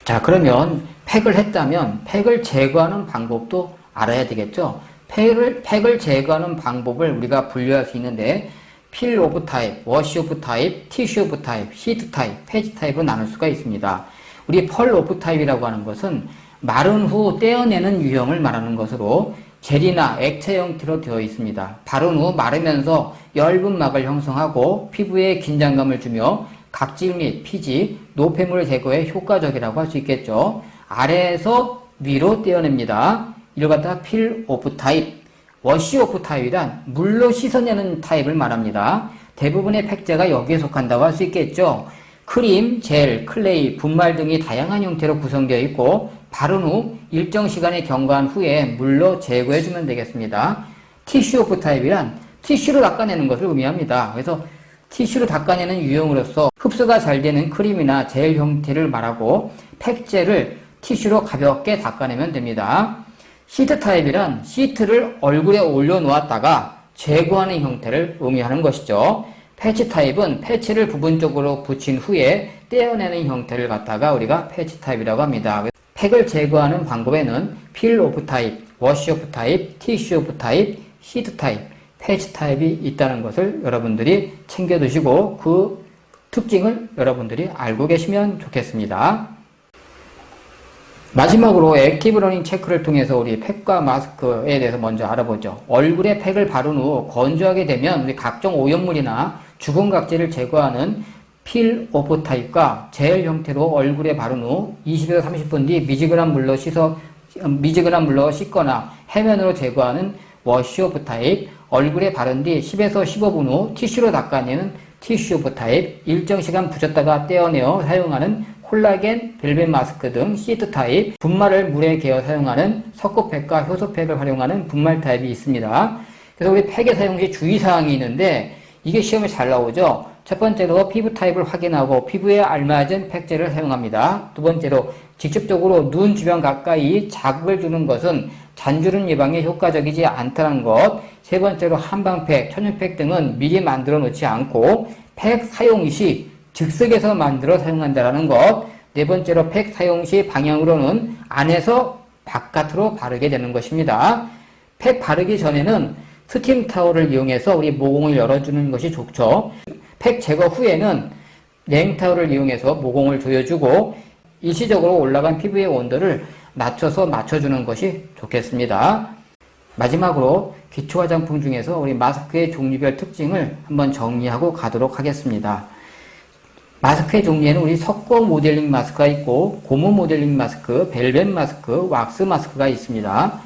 자, 그러면 팩을 했다면 팩을 제거하는 방법도 알아야 되겠죠. 팩을 제거하는 방법을 우리가 분류할 수 있는데 필 오브 타입, 워시 오브 타입, 티슈 오브 타입, 시트 타입, 패치 타입으로 나눌 수가 있습니다. 우리 펄 오브 타입이라고 하는 것은 마른 후 떼어내는 유형을 말하는 것으로 젤이나 액체 형태로 되어 있습니다. 바른 후 마르면서 엷은 막을 형성하고 피부에 긴장감을 주며 각질 및 피지, 노폐물을 제거에 효과적이라고 할 수 있겠죠. 아래에서 위로 떼어냅니다. 이를 갖다가 필 오프 타입, 워시 오프 타입이란 물로 씻어내는 타입을 말합니다. 대부분의 팩제가 여기에 속한다고 할 수 있겠죠. 크림, 젤, 클레이, 분말 등이 다양한 형태로 구성되어 있고 바른 후 일정 시간에 경과한 후에 물로 제거해주면 되겠습니다. 티슈 오프 타입이란 티슈로 닦아내는 것을 의미합니다. 그래서 티슈로 닦아내는 유형으로서 흡수가 잘 되는 크림이나 젤 형태를 말하고 팩젤을 티슈로 가볍게 닦아내면 됩니다. 시트 타입이란 시트를 얼굴에 올려놓았다가 제거하는 형태를 의미하는 것이죠. 패치 타입은 패치를 부분적으로 붙인 후에 떼어내는 형태를 갖다가 우리가 패치 타입이라고 합니다. 팩을 제거하는 방법에는 필 오프 타입, 워시 오프 타입, 티슈 오프 타입, 시트 타입, 패치 타입이 있다는 것을 여러분들이 챙겨두시고 그 특징을 여러분들이 알고 계시면 좋겠습니다. 마지막으로 액티브 러닝 체크를 통해서 우리 팩과 마스크에 대해서 먼저 알아보죠. 얼굴에 팩을 바른 후 건조하게 되면 우리 각종 오염물이나 죽은 각질을 제거하는 필 오프 타입과 젤 형태로 얼굴에 바른 후 20에서 30분 뒤 미지근한 물로 씻거나 해면으로 제거하는 워시 오프 타입, 얼굴에 바른 뒤 10에서 15분 후 티슈로 닦아내는 티슈 오프 타입, 일정 시간 붙였다가 떼어내어 사용하는 콜라겐, 벨벳 마스크 등 시트 타입, 분말을 물에 개어 사용하는 석고팩과 효소팩을 활용하는 분말 타입이 있습니다. 그래서 우리 팩의 사용 시 주의사항이 있는데 이게 시험에 잘 나오죠. 첫 번째로 피부 타입을 확인하고 피부에 알맞은 팩제를 사용합니다. 두 번째로 직접적으로 눈 주변 가까이 자극을 주는 것은 잔주름 예방에 효과적이지 않다는 것. 세 번째로 한방팩, 천연팩 등은 미리 만들어 놓지 않고 팩 사용 시 즉석에서 만들어 사용한다는 것. 네 번째로 팩 사용 시 방향으로는 안에서 바깥으로 바르게 되는 것입니다. 팩 바르기 전에는 스팀 타월을 이용해서 우리 모공을 열어주는 것이 좋죠. 팩 제거 후에는 냉타월을 이용해서 모공을 조여주고 일시적으로 올라간 피부의 온도를 낮춰서 맞춰주는 것이 좋겠습니다. 마지막으로 기초 화장품 중에서 우리 마스크의 종류별 특징을 한번 정리하고 가도록 하겠습니다. 마스크의 종류에는 우리 석고 모델링 마스크가 있고 고무 모델링 마스크, 벨벳 마스크, 왁스 마스크가 있습니다.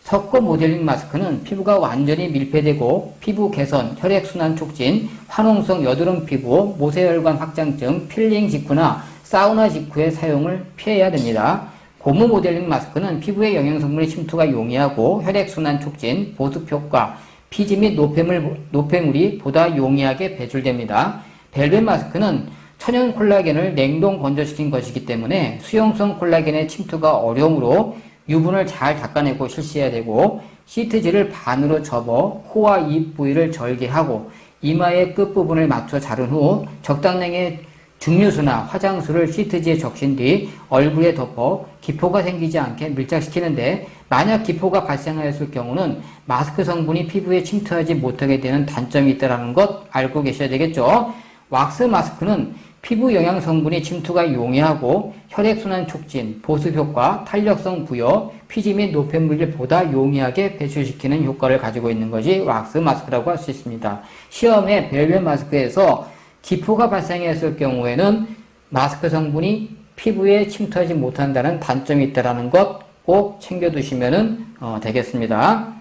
석고 모델링 마스크는 피부가 완전히 밀폐되고 피부 개선, 혈액순환 촉진, 화농성 여드름 피부, 모세혈관 확장증, 필링 직후나 사우나 직후의 사용을 피해야 됩니다. 고무 모델링 마스크는 피부에 영양성분의 침투가 용이하고 혈액순환 촉진, 보습 효과, 피지 및 노폐물이 보다 용이하게 배출됩니다. 벨벳 마스크는 천연 콜라겐을 냉동 건조시킨 것이기 때문에 수용성 콜라겐의 침투가 어려우므로 유분을 잘 닦아내고 실시해야 되고 시트지를 반으로 접어 코와 입 부위를 절개하고 이마의 끝부분을 맞춰 자른 후 적당량의 증류수나 화장수를 시트지에 적신 뒤 얼굴에 덮어 기포가 생기지 않게 밀착시키는데, 만약 기포가 발생하였을 경우는 마스크 성분이 피부에 침투하지 못하게 되는 단점이 있다는 것 알고 계셔야 되겠죠. 왁스 마스크는 피부 영양 성분이 침투가 용이하고 혈액순환 촉진, 보습 효과, 탄력성 부여, 피지 및 노폐물을 보다 용이하게 배출시키는 효과를 가지고 있는 것이 왁스 마스크라고 할 수 있습니다. 시험에 벨벳 마스크에서 기포가 발생했을 경우에는 마스크 성분이 피부에 침투하지 못한다는 단점이 있다는 것 꼭 챙겨두시면 되겠습니다.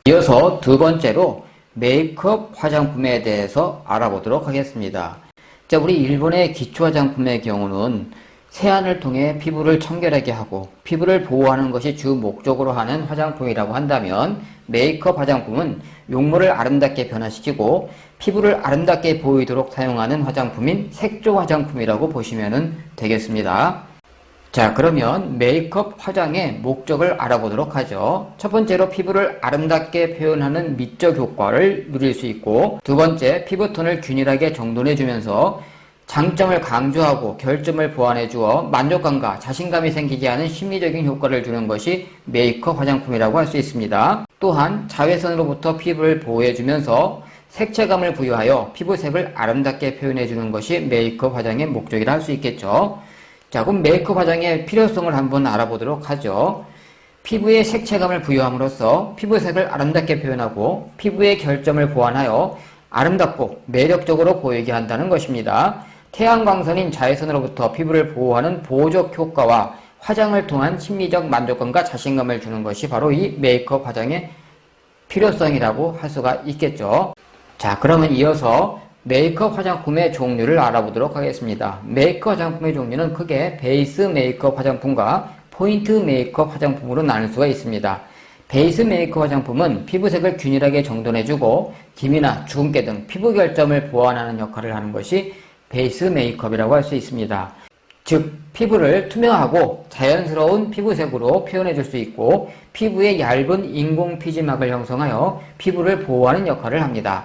이어서 두 번째로 메이크업 화장품에 대해서 알아보도록 하겠습니다. 자, 우리 일본의 기초 화장품의 경우는 세안을 통해 피부를 청결하게 하고 피부를 보호하는 것이 주 목적으로 하는 화장품이라고 한다면, 메이크업 화장품은 용모를 아름답게 변화시키고 피부를 아름답게 보이도록 사용하는 화장품인 색조 화장품이라고 보시면 되겠습니다. 자, 그러면 메이크업 화장의 목적을 알아보도록 하죠. 첫 번째로 피부를 아름답게 표현하는 미적 효과를 누릴 수 있고, 두 번째, 피부톤을 균일하게 정돈해주면서 장점을 강조하고 결점을 보완해 주어 만족감과 자신감이 생기게 하는 심리적인 효과를 주는 것이 메이크업 화장품이라고 할 수 있습니다. 또한 자외선으로부터 피부를 보호해 주면서 색채감을 부여하여 피부색을 아름답게 표현해 주는 것이 메이크업 화장의 목적이라 할 수 있겠죠. 자, 그럼 메이크업 화장의 필요성을 한번 알아보도록 하죠. 피부에 색채감을 부여함으로써 피부색을 아름답게 표현하고 피부의 결점을 보완하여 아름답고 매력적으로 보이게 한다는 것입니다. 태양광선인 자외선으로부터 피부를 보호하는 보호적 효과와 화장을 통한 심리적 만족감과 자신감을 주는 것이 바로 이 메이크업 화장의 필요성이라고 할 수가 있겠죠. 자, 그러면 이어서 메이크업 화장품의 종류를 알아보도록 하겠습니다. 메이크업 화장품의 종류는 크게 베이스 메이크업 화장품과 포인트 메이크업 화장품으로 나눌 수가 있습니다. 베이스 메이크업 화장품은 피부색을 균일하게 정돈해주고 기미나 주근깨 등 피부 결점을 보완하는 역할을 하는 것이 베이스 메이크업이라고 할 수 있습니다. 즉, 피부를 투명하고 자연스러운 피부색으로 표현해줄 수 있고 피부에 얇은 인공 피지막을 형성하여 피부를 보호하는 역할을 합니다.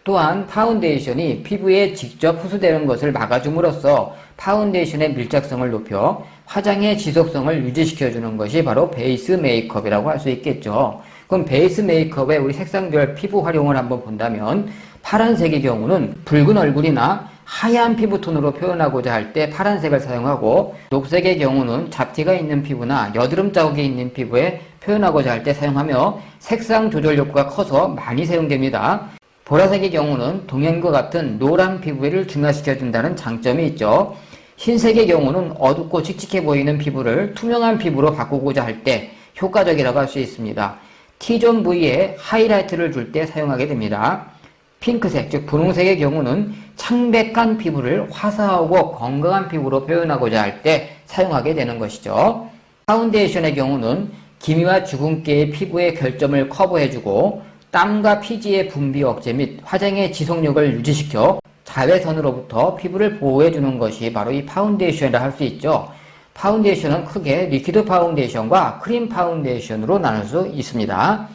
또한 파운데이션이 피부에 직접 흡수되는 것을 막아줌으로써 파운데이션의 밀착성을 높여 화장의 지속성을 유지시켜주는 것이 바로 베이스 메이크업이라고 할 수 있겠죠. 그럼 베이스 메이크업의 우리 색상별 피부 활용을 한번 본다면, 파란색의 경우는 붉은 얼굴이나 하얀 피부톤으로 표현하고자 할 때 파란색을 사용하고, 녹색의 경우는 잡티가 있는 피부나 여드름 자국이 있는 피부에 표현하고자 할 때 사용하며 색상 조절 효과가 커서 많이 사용됩니다. 보라색의 경우는 동양과 같은 노란 피부를 중화시켜준다는 장점이 있죠. 흰색의 경우는 어둡고 칙칙해 보이는 피부를 투명한 피부로 바꾸고자 할 때 효과적이라고 할 수 있습니다. T존 부위에 하이라이트를 줄 때 사용하게 됩니다. 핑크색, 즉 분홍색의 경우는 창백한 피부를 화사하고 건강한 피부로 표현하고자 할 때 사용하게 되는 것이죠. 파운데이션의 경우는 기미와 주근깨의 피부의 결점을 커버해주고 땀과 피지의 분비 억제 및 화장의 지속력을 유지시켜 자외선으로부터 피부를 보호해주는 것이 바로 이 파운데이션이라 할 수 있죠. 파운데이션은 크게 리퀴드 파운데이션과 크림 파운데이션으로 나눌 수 있습니다.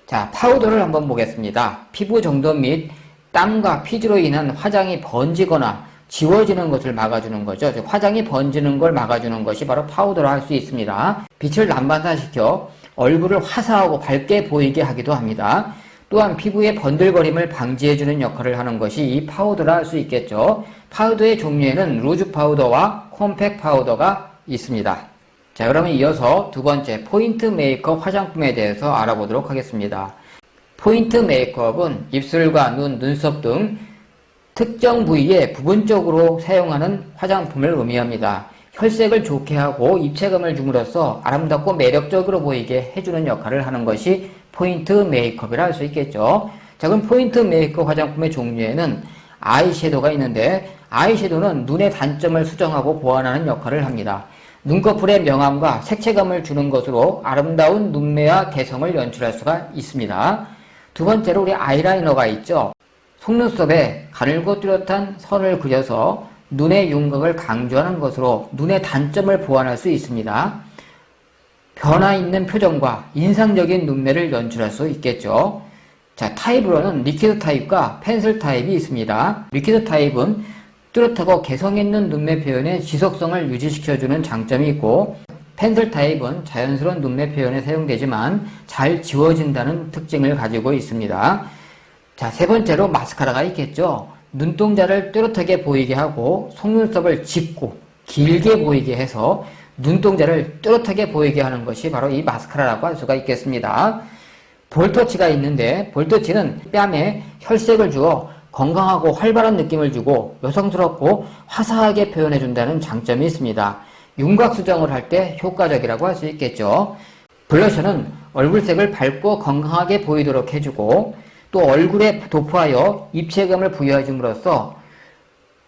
자, 파우더를 한번 보겠습니다. 피부 정돈 및 땀과 피지로 인한 화장이 번지거나 지워지는 것을 막아주는 거죠. 즉, 화장이 번지는 걸 막아주는 것이 바로 파우더라 할 수 있습니다. 빛을 난반사시켜 얼굴을 화사하고 밝게 보이게 하기도 합니다. 또한 피부의 번들거림을 방지해주는 역할을 하는 것이 이 파우더라 할 수 있겠죠. 파우더의 종류에는 루즈 파우더와 콤팩 파우더가 있습니다. 자, 그러면 이어서 두 번째 포인트 메이크업 화장품에 대해서 알아보도록 하겠습니다. 포인트 메이크업은 입술과 눈, 눈썹 등 특정 부위에 부분적으로 사용하는 화장품을 의미합니다. 혈색을 좋게 하고 입체감을 줌으로써 아름답고 매력적으로 보이게 해주는 역할을 하는 것이 포인트 메이크업이라 할 수 있겠죠. 자, 그럼 포인트 메이크업 화장품의 종류에는 아이섀도우가 있는데, 아이섀도우는 눈의 단점을 수정하고 보완하는 역할을 합니다. 눈꺼풀의 명암과 색채감을 주는 것으로 아름다운 눈매와 개성을 연출할 수가 있습니다. 두 번째로 우리 아이라이너가 있죠. 속눈썹에 가늘고 뚜렷한 선을 그려서 눈의 윤곽을 강조하는 것으로 눈의 단점을 보완할 수 있습니다. 변화 있는 표정과 인상적인 눈매를 연출할 수 있겠죠. 자, 타입으로는 리퀴드 타입과 펜슬 타입이 있습니다. 리퀴드 타입은 뚜렷하고 개성 있는 눈매 표현의 지속성을 유지시켜주는 장점이 있고, 펜슬 타입은 자연스러운 눈매 표현에 사용되지만 잘 지워진다는 특징을 가지고 있습니다. 자, 세 번째로 마스카라가 있겠죠. 눈동자를 뚜렷하게 보이게 하고 속눈썹을 짙고 길게 보이게 해서 눈동자를 뚜렷하게 보이게 하는 것이 바로 이 마스카라라고 할 수가 있겠습니다. 볼터치가 있는데, 볼터치는 뺨에 혈색을 주어 건강하고 활발한 느낌을 주고 여성스럽고 화사하게 표현해준다는 장점이 있습니다. 윤곽 수정을 할 때 효과적이라고 할 수 있겠죠. 블러셔는 얼굴색을 밝고 건강하게 보이도록 해주고, 또 얼굴에 도포하여 입체감을 부여해줌으로써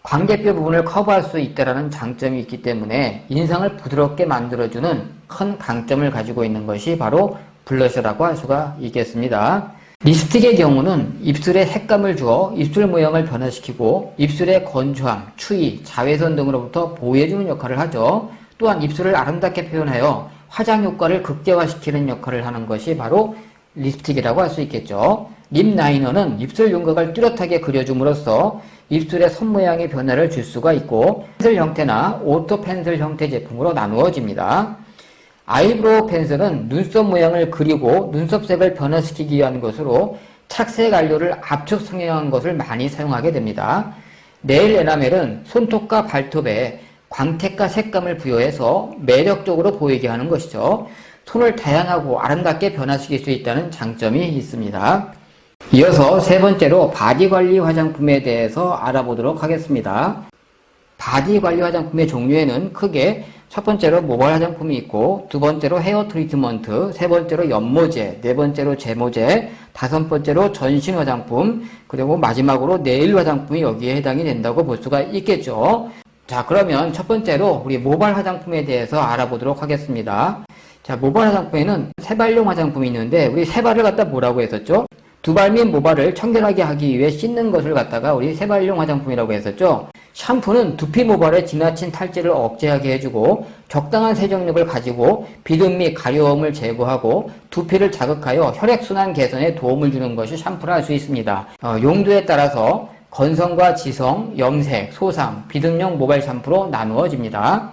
광대뼈 부분을 커버할 수 있다는 장점이 있기 때문에 인상을 부드럽게 만들어주는 큰 강점을 가지고 있는 것이 바로 블러셔라고 할 수가 있겠습니다. 립스틱의 경우는 입술에 색감을 주어 입술 모양을 변화시키고 입술의 건조함, 추위, 자외선 등으로부터 보호해주는 역할을 하죠. 또한 입술을 아름답게 표현하여 화장 효과를 극대화시키는 역할을 하는 것이 바로 립스틱이라고 할 수 있겠죠. 립 라이너는 입술 윤곽을 뚜렷하게 그려줌으로써 입술의 선 모양의 변화를 줄 수가 있고, 펜슬 형태나 오토 펜슬 형태 제품으로 나누어집니다. 아이브로우 펜슬은 눈썹 모양을 그리고 눈썹색을 변화시키기 위한 것으로 착색 안료를 압축 성형한 것을 많이 사용하게 됩니다. 네일 에나멜은 손톱과 발톱에 광택과 색감을 부여해서 매력적으로 보이게 하는 것이죠. 손을 다양하고 아름답게 변화시킬 수 있다는 장점이 있습니다. 이어서 세 번째로 바디 관리 화장품에 대해서 알아보도록 하겠습니다. 바디 관리 화장품의 종류에는 크게 첫 번째로 모발 화장품이 있고, 두 번째로 헤어 트리트먼트, 세 번째로 연모제, 네 번째로 제모제, 다섯 번째로 전신 화장품, 그리고 마지막으로 네일 화장품이 여기에 해당이 된다고 볼 수가 있겠죠. 자, 그러면 첫 번째로 우리 모발 화장품에 대해서 알아보도록 하겠습니다. 자, 모발 화장품에는 세발용 화장품이 있는데, 우리 세발을 갖다 뭐라고 했었죠? 두발 및 모발을 청결하게 하기 위해 씻는 것을 갖다가 우리 세발용 화장품이라고 했었죠. 샴푸는 두피 모발의 지나친 탈취를 억제하게 해주고 적당한 세정력을 가지고 비듬 및 가려움을 제거하고 두피를 자극하여 혈액순환 개선에 도움을 주는 것이 샴푸라 할 수 있습니다. 용도에 따라서 건성과 지성, 염색, 소상, 비듬용 모발 샴푸로 나누어집니다.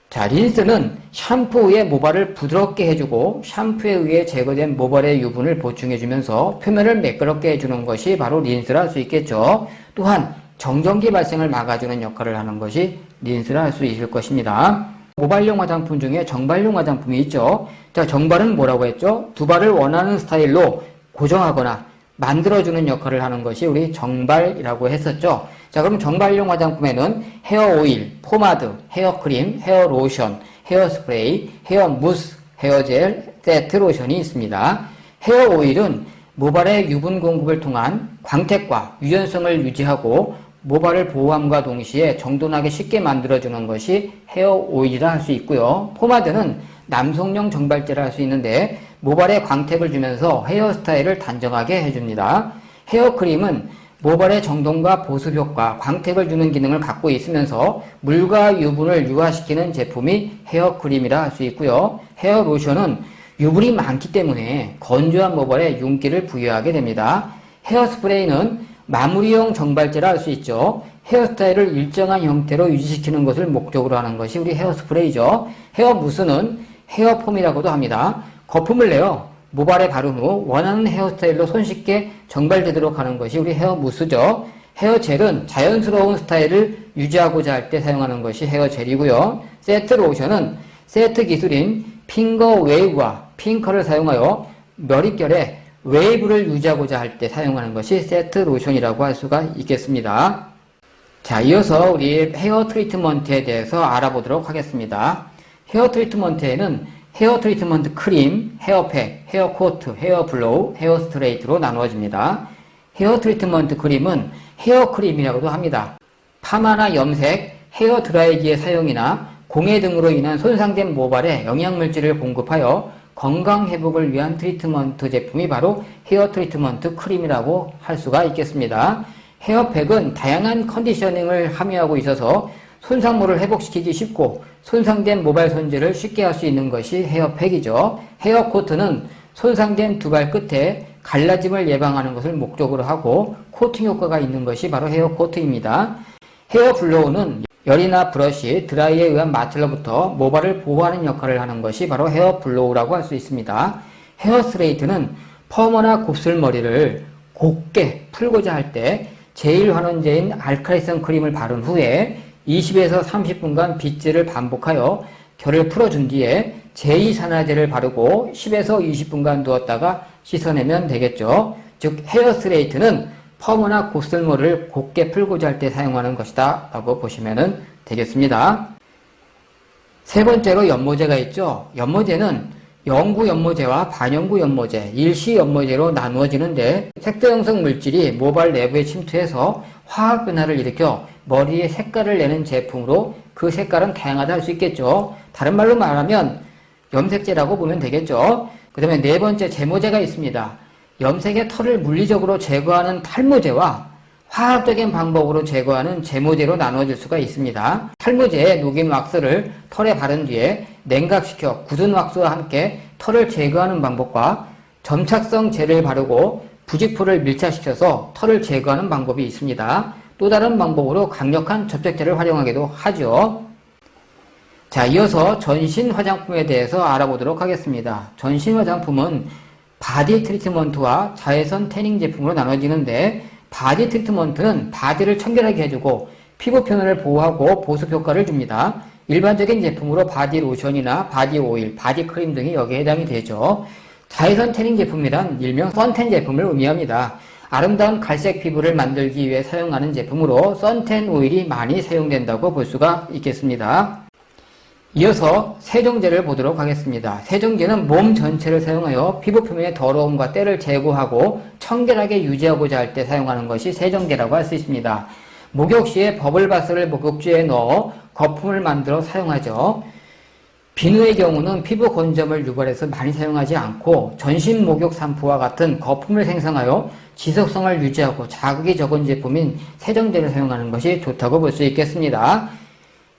자, 린스는 샴푸 후에 모발을 부드럽게 해주고 샴푸에 의해 제거된 모발의 유분을 보충해주면서 표면을 매끄럽게 해주는 것이 바로 린스라 할 수 있겠죠. 또한 정전기 발생을 막아주는 역할을 하는 것이 린스라 할 수 있을 것입니다. 모발용 화장품 중에 정발용 화장품이 있죠. 자, 정발은 뭐라고 했죠? 두 발을 원하는 스타일로 고정하거나 만들어주는 역할을 하는 것이 우리 정발이라고 했었죠. 자, 그럼 정발용 화장품에는 헤어 오일, 포마드, 헤어 크림, 헤어 로션, 헤어 스프레이, 헤어 무스, 헤어 젤, 세트 로션이 있습니다. 헤어 오일은 모발의 유분 공급을 통한 광택과 유연성을 유지하고 모발을 보호함과 동시에 정돈하게 쉽게 만들어주는 것이 헤어 오일이라 할 수 있고요. 포마드는 남성용 정발제라 할 수 있는데 모발에 광택을 주면서 헤어스타일을 단정하게 해줍니다. 헤어크림은 모발의 정돈과 보습 효과, 광택을 주는 기능을 갖고 있으면서 물과 유분을 유화시키는 제품이 헤어크림이라 할 수 있고요. 헤어로션은 유분이 많기 때문에 건조한 모발에 윤기를 부여하게 됩니다. 헤어스프레이는 마무리용 정발제라 할 수 있죠. 헤어스타일을 일정한 형태로 유지시키는 것을 목적으로 하는 것이 우리 헤어스프레이죠. 헤어무스는 헤어폼이라고도 합니다. 거품을 내어 모발에 바른 후 원하는 헤어스타일로 손쉽게 정발되도록 하는 것이 우리 헤어무스죠. 헤어젤은 자연스러운 스타일을 유지하고자 할 때 사용하는 것이 헤어젤이고요. 세트 로션은 세트 기술인 핑거 웨이브와 핑커를 사용하여 머릿결에 웨이브를 유지하고자 할 때 사용하는 것이 세트 로션이라고 할 수가 있겠습니다. 자, 이어서 우리 헤어 트리트먼트에 대해서 알아보도록 하겠습니다. 헤어 트리트먼트에는 헤어 트리트먼트 크림, 헤어팩, 헤어 코트, 헤어 블로우, 헤어 스트레이트로 나누어집니다. 헤어 트리트먼트 크림은 헤어 크림이라고도 합니다. 파마나 염색, 헤어 드라이기의 사용이나 공해 등으로 인한 손상된 모발에 영양물질을 공급하여 건강 회복을 위한 트리트먼트 제품이 바로 헤어 트리트먼트 크림이라고 할 수가 있겠습니다. 헤어팩은 다양한 컨디셔닝을 함유하고 있어서 손상물을 회복시키기 쉽고 손상된 모발 손질을 쉽게 할 수 있는 것이 헤어팩이죠. 헤어코트는 손상된 두 발 끝에 갈라짐을 예방하는 것을 목적으로 하고 코팅 효과가 있는 것이 바로 헤어코트입니다. 헤어 블로우는 열이나 브러쉬, 드라이에 의한 마찰로부터 모발을 보호하는 역할을 하는 것이 바로 헤어 블로우라고 할 수 있습니다. 헤어 스트레이트는 펌이나 곱슬머리를 곱게 풀고자 할 때 제1환원제인 알칼리성 크림을 바른 후에 20에서 30분간 빗질을 반복하여 결을 풀어준 뒤에 제2산화제를 바르고 10에서 20분간 두었다가 씻어내면 되겠죠. 즉 헤어 스트레이트는 펌이나 곱슬머리를 곱게 풀고자 할 때 사용하는 것이다 라고 보시면 되겠습니다. 세 번째로 연모제가 있죠. 연모제는 영구 연모제와 반영구 연모제, 일시 연모제로 나누어지는데 색소 형성 물질이 모발 내부에 침투해서 화학 변화를 일으켜 머리에 색깔을 내는 제품으로 그 색깔은 다양하다 할 수 있겠죠. 다른 말로 말하면 염색제라고 보면 되겠죠. 그 다음에 네 번째 제모제가 있습니다. 염색의 털을 물리적으로 제거하는 탈모제와 화학적인 방법으로 제거하는 제모제로 나누어질 수가 있습니다. 탈모제에 녹인 왁스를 털에 바른 뒤에 냉각시켜 굳은 왁스와 함께 털을 제거하는 방법과 점착성 젤을 바르고 부직포를 밀착시켜서 털을 제거하는 방법이 있습니다. 또 다른 방법으로 강력한 접착제를 활용하기도 하죠. 자, 이어서 전신 화장품에 대해서 알아보도록 하겠습니다. 전신 화장품은 바디 트리트먼트와 자외선 태닝 제품으로 나눠지는데 바디 트리트먼트는 바디를 청결하게 해주고 피부 표면을 보호하고 보습 효과를 줍니다. 일반적인 제품으로 바디 로션이나 바디 오일, 바디 크림 등이 여기에 해당이 되죠. 자외선 태닝 제품이란 일명 선텐 제품을 의미합니다. 아름다운 갈색 피부를 만들기 위해 사용하는 제품으로 선텐 오일이 많이 사용된다고 볼 수가 있겠습니다. 이어서 세정제를 보도록 하겠습니다. 세정제는 몸 전체를 사용하여 피부 표면의 더러움과 때를 제거하고 청결하게 유지하고자 할 때 사용하는 것이 세정제라고 할 수 있습니다. 목욕 시에 버블바스를 목욕주에 넣어 거품을 만들어 사용하죠. 비누의 경우는 피부 건조함을 유발해서 많이 사용하지 않고 전신 목욕 샴푸와 같은 거품을 생성하여 지속성을 유지하고 자극이 적은 제품인 세정제를 사용하는 것이 좋다고 볼 수 있겠습니다.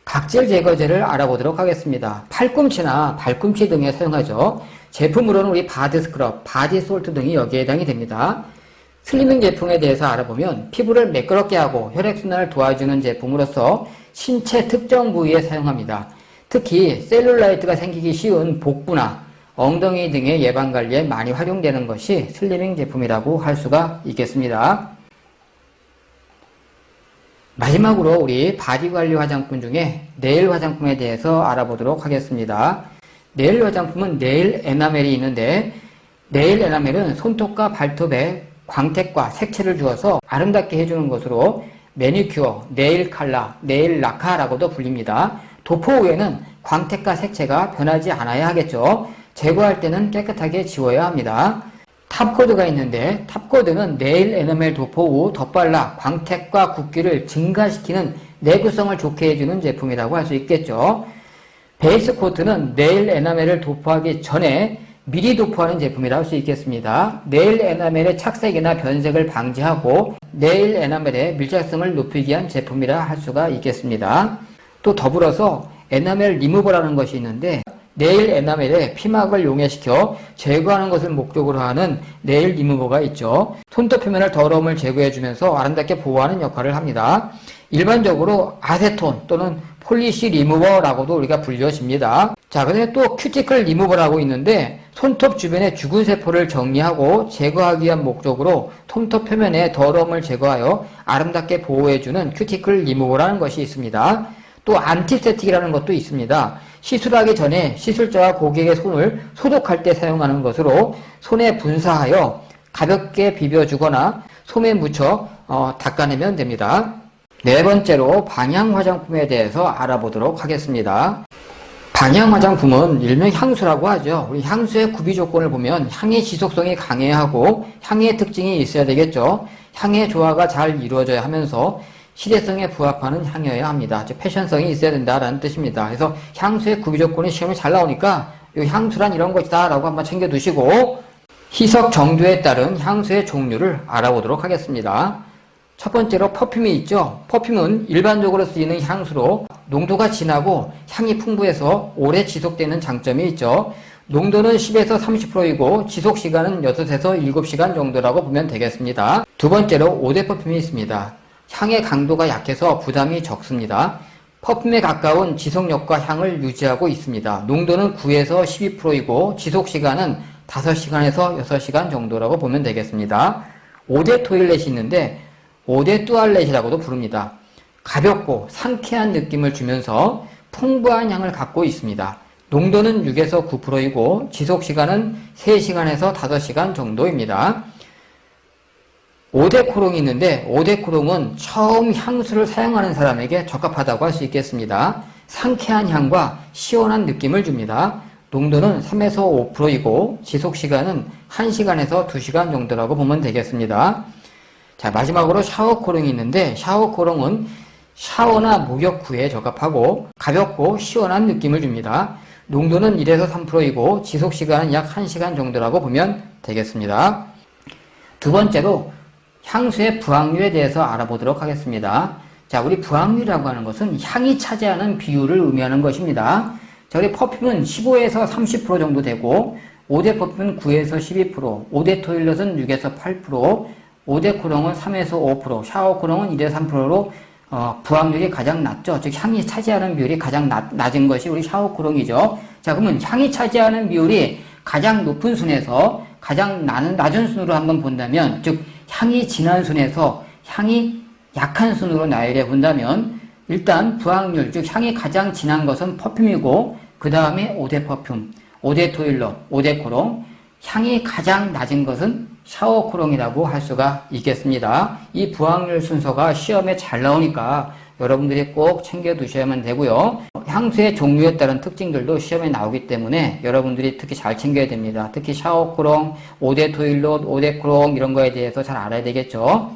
각질 제거제를 알아보도록 하겠습니다. 팔꿈치나 발꿈치 등에 사용하죠. 제품으로는 우리 바디 스크럽, 바디 솔트 등이 여기에 해당이 됩니다. 슬리밍 제품에 대해서 알아보면 피부를 매끄럽게 하고 혈액순환을 도와주는 제품으로서 신체 특정 부위에 사용합니다. 특히 셀룰라이트가 생기기 쉬운 복부나 엉덩이 등의 예방관리에 많이 활용되는 것이 슬리밍 제품이라고 할 수가 있겠습니다. 마지막으로 우리 바디관리 화장품 중에 네일 화장품에 대해서 알아보도록 하겠습니다. 네일 화장품은 네일 에나멜이 있는데 네일 에나멜은 손톱과 발톱에 광택과 색채를 주어서 아름답게 해주는 것으로 매니큐어, 네일 칼라, 네일 라카라고도 불립니다. 도포 후에는 광택과 색채가 변하지 않아야 하겠죠. 제거할 때는 깨끗하게 지워야 합니다. 탑코드가 있는데 탑코드는 네일 에나멜 도포 후 덧발라 광택과 굵기를 증가시키는 내구성을 좋게 해주는 제품이라고 할 수 있겠죠. 베이스 코트는 네일 에나멜을 도포하기 전에 미리 도포하는 제품이라고 할 수 있겠습니다. 네일 에나멜의 착색이나 변색을 방지하고 네일 에나멜의 밀착성을 높이기 위한 제품이라 할 수가 있겠습니다. 또 더불어서 에나멜 리무버라는 것이 있는데 네일 에나멜에 피막을 용해시켜 제거하는 것을 목적으로 하는 네일 리무버가 있죠. 손톱 표면을 더러움을 제거해주면서 아름답게 보호하는 역할을 합니다. 일반적으로 아세톤 또는 폴리시 리무버라고도 우리가 불려집니다. 자, 그다음에 또 큐티클 리무버라고 있는데 손톱 주변의 죽은 세포를 정리하고 제거하기 위한 목적으로 손톱 표면의 더러움을 제거하여 아름답게 보호해주는 큐티클 리무버라는 것이 있습니다. 또 안티세틱이라는 것도 있습니다. 시술하기 전에 시술자와 고객의 손을 소독할 때 사용하는 것으로 손에 분사하여 가볍게 비벼주거나 솜에 묻혀 닦아내면 됩니다. 네 번째로 방향 화장품에 대해서 알아보도록 하겠습니다. 방향 화장품은 일명 향수라고 하죠. 우리 향수의 구비 조건을 보면 향의 지속성이 강해야 하고 향의 특징이 있어야 되겠죠. 향의 조화가 잘 이루어져야 하면서 시대성에 부합하는 향이어야 합니다. 즉 패션성이 있어야 된다라는 뜻입니다. 그래서 향수의 구비 조건이 시험에 잘 나오니까 이 향수란 이런 것이다 라고 한번 챙겨두시고 희석 정도에 따른 향수의 종류를 알아보도록 하겠습니다. 첫 번째로 퍼퓸이 있죠. 퍼퓸은 일반적으로 쓰이는 향수로 농도가 진하고 향이 풍부해서 오래 지속되는 장점이 있죠. 농도는 10에서 30%이고 지속시간은 6에서 7시간 정도라고 보면 되겠습니다. 두 번째로 오데 퍼퓸이 있습니다. 향의 강도가 약해서 부담이 적습니다. 퍼퓸에 가까운 지속력과 향을 유지하고 있습니다. 농도는 9에서 12%이고 지속시간은 5시간에서 6시간 정도라고 보면 되겠습니다. 5대 토일렛이 있는데 5대 뚜알렛이라고도 부릅니다. 가볍고 상쾌한 느낌을 주면서 풍부한 향을 갖고 있습니다. 농도는 6에서 9%이고 지속시간은 3시간에서 5시간 정도입니다. 5대 코롱이 있는데 5대 코롱은 처음 향수를 사용하는 사람에게 적합하다고 할 수 있겠습니다. 상쾌한 향과 시원한 느낌을 줍니다. 농도는 3에서 5%이고 지속시간은 1시간에서 2시간 정도라고 보면 되겠습니다. 자, 마지막으로 샤워 코롱이 있는데 샤워 코롱은 샤워나 목욕 후에 적합하고 가볍고 시원한 느낌을 줍니다. 농도는 1에서 3%이고 지속시간은 약 1시간 정도라고 보면 되겠습니다. 두 번째로 향수의 부항률에 대해서 알아보도록 하겠습니다. 자, 우리 부항률이라고 하는 것은 향이 차지하는 비율을 의미하는 것입니다. 자, 우리 퍼퓸은 15에서 30% 정도 되고 5대 퍼퓸은 9에서 12%, 5대 토일렛은 6에서 8%, 5대 코롱은 3에서 5%, 샤워 코롱은 1에서 3%로 부항률이 가장 낮죠. 즉 향이 차지하는 비율이 가장 낮은 것이 우리 샤워 코롱이죠. 자, 그러면 향이 차지하는 비율이 가장 높은 순에서 가장 낮은 순으로 한번 본다면, 즉 향이 진한 순에서 향이 약한 순으로 나열해 본다면 일단 부항률, 즉 향이 가장 진한 것은 퍼퓸이고 그 다음에 5대 퍼퓸, 5대 토일럿, 5대 코롱, 향이 가장 낮은 것은 샤워 코롱이라고 할 수가 있겠습니다. 이 부항률 순서가 시험에 잘 나오니까 여러분들이 꼭 챙겨두셔야만 되고요. 향수의 종류에 따른 특징들도 시험에 나오기 때문에 여러분들이 특히 잘 챙겨야 됩니다. 특히 샤워 코롱, 5대 토일럿, 5대 코롱 이런 거에 대해서 잘 알아야 되겠죠.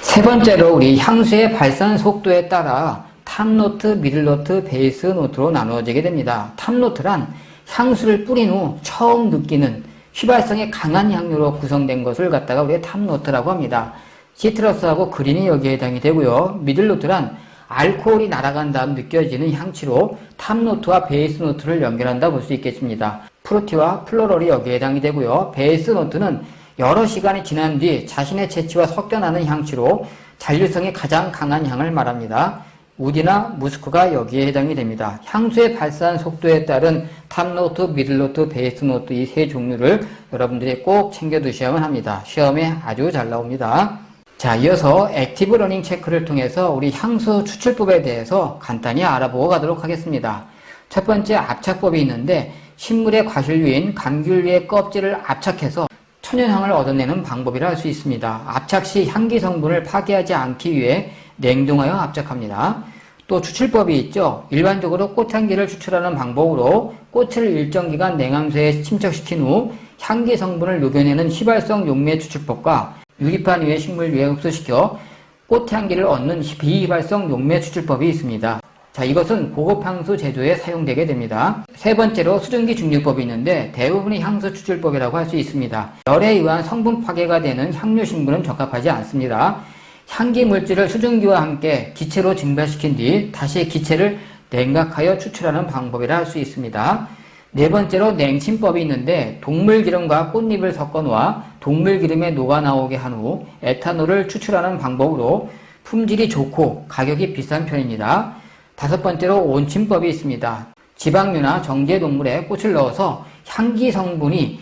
세 번째로 우리 향수의 발산 속도에 따라 탑노트, 미들노트, 베이스 노트로 나누어지게 됩니다. 탑노트란 향수를 뿌린 후 처음 느끼는 휘발성이 강한 향료로 구성된 것을 갖다가 우리가 탑노트라고 합니다. 시트러스하고 그린이 여기에 해당이 되고요. 미들노트란 알코올이 날아간 다음 느껴지는 향치로 탑노트와 베이스 노트를 연결한다 볼 수 있겠습니다. 프루티와 플로럴이 여기에 해당이 되고요. 베이스 노트는 여러 시간이 지난 뒤 자신의 채취와 섞여나는 향치로 잔류성이 가장 강한 향을 말합니다. 우디나 무스크가 여기에 해당이 됩니다. 향수의 발산 속도에 따른 탑노트, 미들노트, 베이스노트 이 세 종류를 여러분들이 꼭 챙겨두셔야만 합니다. 시험에 아주 잘 나옵니다. 자, 이어서 액티브 러닝 체크를 통해서 우리 향수 추출법에 대해서 간단히 알아보고 가도록 하겠습니다. 첫 번째 압착법이 있는데 식물의 과실류인 감귤류의 껍질을 압착해서 천연향을 얻어내는 방법이라 할 수 있습니다. 압착 시 향기 성분을 파괴하지 않기 위해 냉동하여 압착합니다. 또 추출법이 있죠. 일반적으로 꽃향기를 추출하는 방법으로 꽃을 일정 기간 냉함수에 침착시킨 후 향기 성분을 녹여내는 휘발성 용매 추출법과 유리판 위에 식물 위에 흡수시켜 꽃향기를 얻는 비휘발성 용매 추출법이 있습니다. 자, 이것은 고급 향수 제조에 사용되게 됩니다. 세 번째로 수증기 증류법이 있는데 대부분의 향수 추출법이라고 할 수 있습니다. 열에 의한 성분 파괴가 되는 향료 신분은 적합하지 않습니다. 향기 물질을 수증기와 함께 기체로 증발시킨 뒤 다시 기체를 냉각하여 추출하는 방법이라 할 수 있습니다. 네 번째로 냉침법이 있는데 동물 기름과 꽃잎을 섞어 놓아 동물 기름에 녹아 나오게 한 후 에탄올을 추출하는 방법으로 품질이 좋고 가격이 비싼 편입니다. 다섯 번째로 온침법이 있습니다. 지방류나 정제 동물에 꽃을 넣어서 향기 성분이